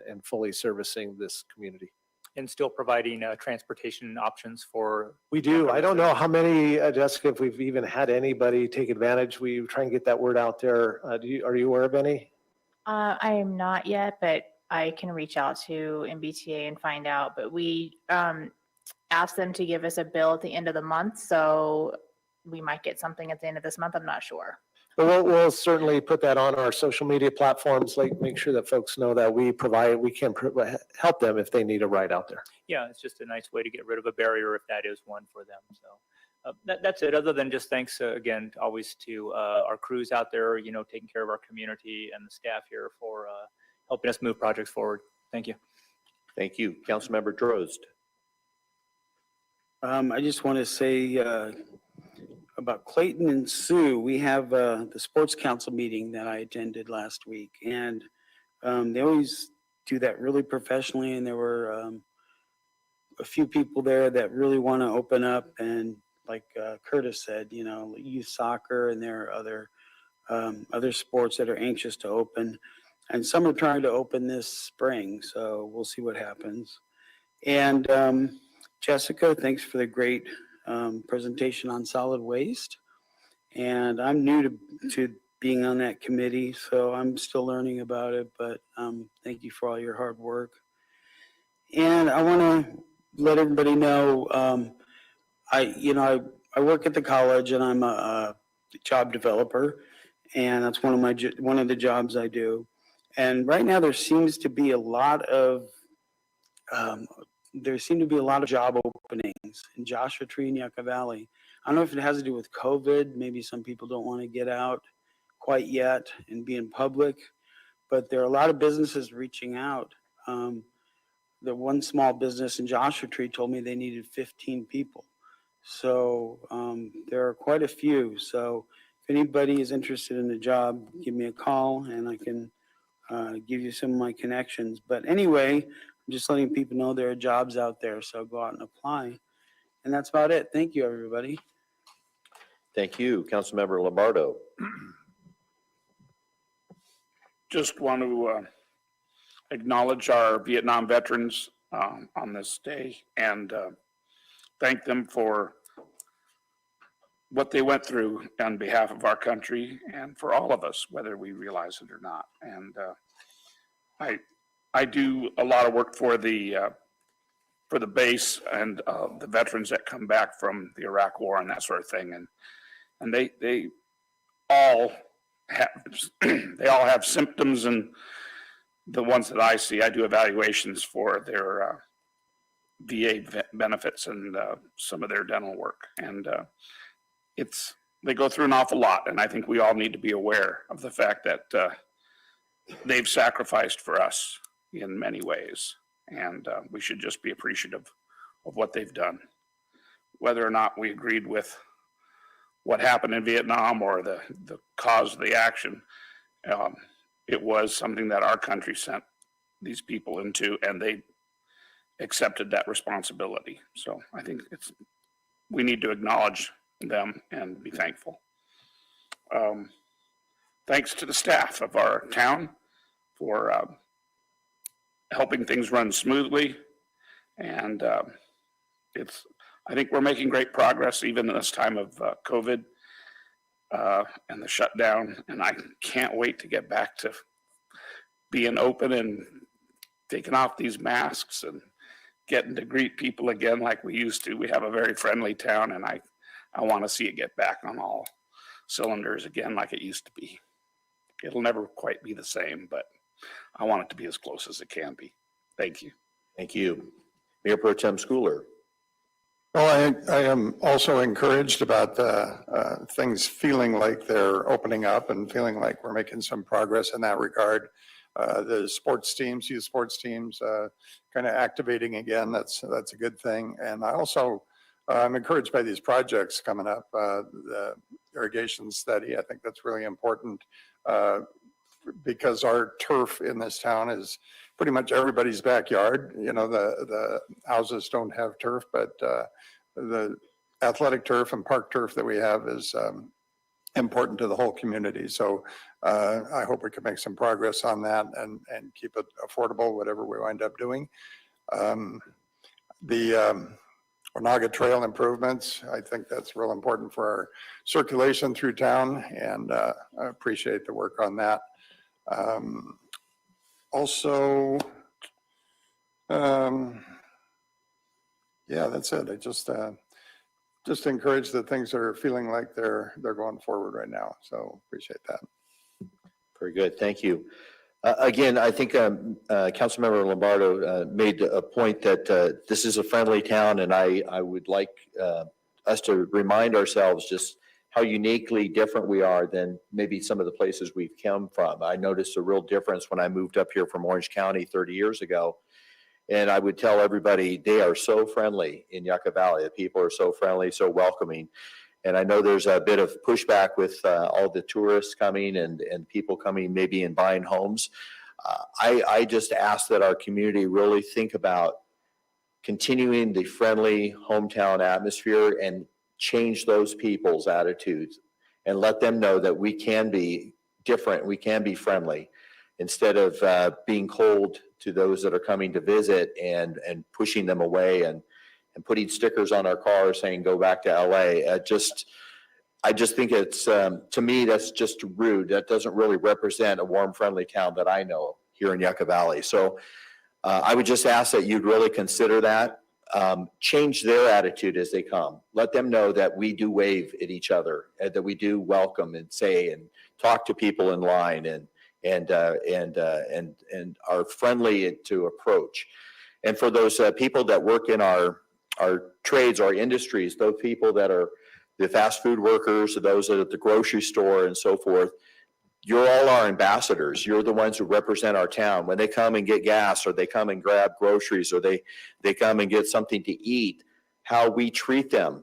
and fully servicing this community. And still providing transportation options for. We do. I don't know how many, Jessica, if we've even had anybody take advantage. We try and get that word out there. Are you aware of any? I am not yet, but I can reach out to MBTA and find out. But we asked them to give us a bill at the end of the month, so we might get something at the end of this month. I'm not sure. But we'll certainly put that on our social media platforms, like make sure that folks know that we can help them if they need a ride out there. Yeah, it's just a nice way to get rid of a barrier if that is one for them. So that's it. Other than just thanks again, always to our crews out there, taking care of our community and the staff here for helping us move projects forward. Thank you. Thank you. Councilmember Drozd. I just want to say about Clayton and Sue. We have the sports council meeting that I attended last week, and they always do that really professionally. And there were a few people there that really want to open up, and like Curtis said, youth soccer, and there are other sports that are anxious to open, and some are trying to open this spring. So we'll see what happens. And Jessica, thanks for the great presentation on solid waste. And I'm new to being on that committee, so I'm still learning about it, but thank you for all your hard work. And I want to let everybody know, I work at the college, and I'm a job developer, and that's one of the jobs I do. And right now there seems to be a lot of job openings in Joshua Tree and Yucca Valley. I don't know if it has to do with COVID. Maybe some people don't want to get out quite yet and be in public, but there are a lot of businesses reaching out. The one small business in Joshua Tree told me they needed 15 people. So there are quite a few. So if anybody is interested in the job, give me a call and I can give you some of my connections. But anyway, I'm just letting people know there are jobs out there, so go out and apply. And that's about it. Thank you, everybody. Thank you. Councilmember Lombardo. Just want to acknowledge our Vietnam veterans on this day and thank them for what they went through on behalf of our country and for all of us, whether we realize it or not. And I do a lot of work for the base and the veterans that come back from the Iraq War and that sort of thing, and they all have symptoms, and the ones that I see, I do evaluations for their VA benefits and some of their dental work, and they go through an awful lot, and I think we all need to be aware of the fact that they've sacrificed for us in many ways, and we should just be appreciative of what they've done. Whether or not we agreed with what happened in Vietnam or the cause of the action, it was something that our country sent these people into, and they accepted that responsibility. So I think we need to acknowledge them and be thankful. Thanks to the staff of our town for helping things run smoothly, and I think we're making great progress even in this time of COVID and the shutdown, and I can't wait to get back to being open and taking off these masks and getting to greet people again like we used to. We have a very friendly town, and I want to see it get back on all cylinders again like it used to be. It'll never quite be the same, but I want it to be as close as it can be. Thank you. Thank you. Mayor Pro Tem Schooler. Well, I am also encouraged about things feeling like they're opening up and feeling like we're making some progress in that regard. The sports teams, youth sports teams, kind of activating again. That's a good thing. And I also I'm encouraged by these projects coming up. The irrigation study, I think that's really important because our turf in this town is pretty much everybody's backyard. You know, the houses don't have turf, but the athletic turf and park turf that we have is important to the whole community. So I hope we can make some progress on that and keep it affordable, whatever we wind up doing. The Onaga Trail improvements, I think that's real important for our circulation through town, and I appreciate the work on that. Also, yeah, that's it. I just encourage that things are feeling like they're going forward right now. So appreciate that. Very good. Thank you. Again, I think Councilmember Lombardo made a point that this is a friendly town, and I would like us to remind ourselves just how uniquely different we are than maybe some of the places we've come from. I noticed a real difference when I moved up here from Orange County 30 years ago. And I would tell everybody, they are so friendly in Yucca Valley. The people are so friendly, so welcoming. And I know there's a bit of pushback with all the tourists coming and people coming maybe and buying homes. I just ask that our community really think about continuing the friendly hometown atmosphere and change those people's attitudes and let them know that we can be different, we can be friendly, instead of being cold to those that are coming to visit and pushing them away and putting stickers on our cars saying, go back to LA. I just think it's, to me, that's just rude. That doesn't really represent a warm, friendly town that I know here in Yucca Valley. So I would just ask that you'd really consider that. Change their attitude as they come. Let them know that we do wave at each other, and that we do welcome and say and talk to people in line and are friendly to approach. And for those people that work in our trades, our industries, those people that are the fast food workers, those at the grocery store and so forth, you're all our ambassadors. You're the ones who represent our town. When they come and get gas, or they come and grab groceries, or they come and get something to eat, how we treat them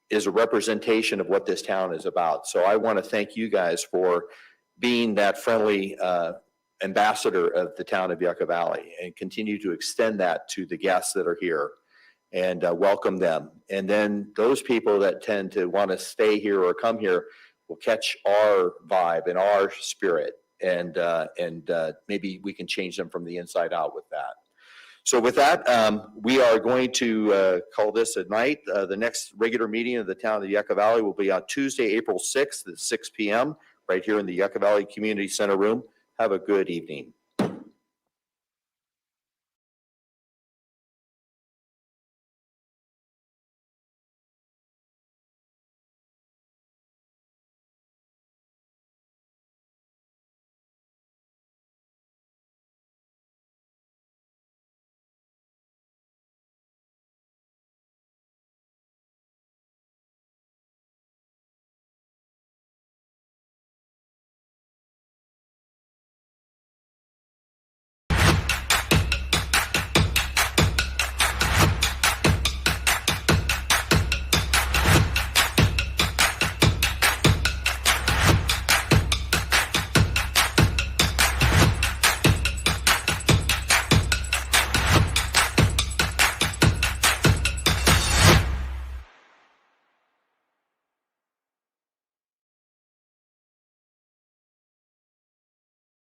is a representation of what this town is about. So I want to thank you guys for being that friendly ambassador of the town of Yucca Valley, and continue to extend that to the guests that are here and welcome them. And then those people that tend to want to stay here or come here will catch our vibe and our spirit, and maybe we can change them from the inside out with that. So with that, we are going to call this a night. The next regular meeting of the town of Yucca Valley will be on Tuesday, April 6th at 6 p.m. right here in the Yucca Valley Community Center room. Have a good evening.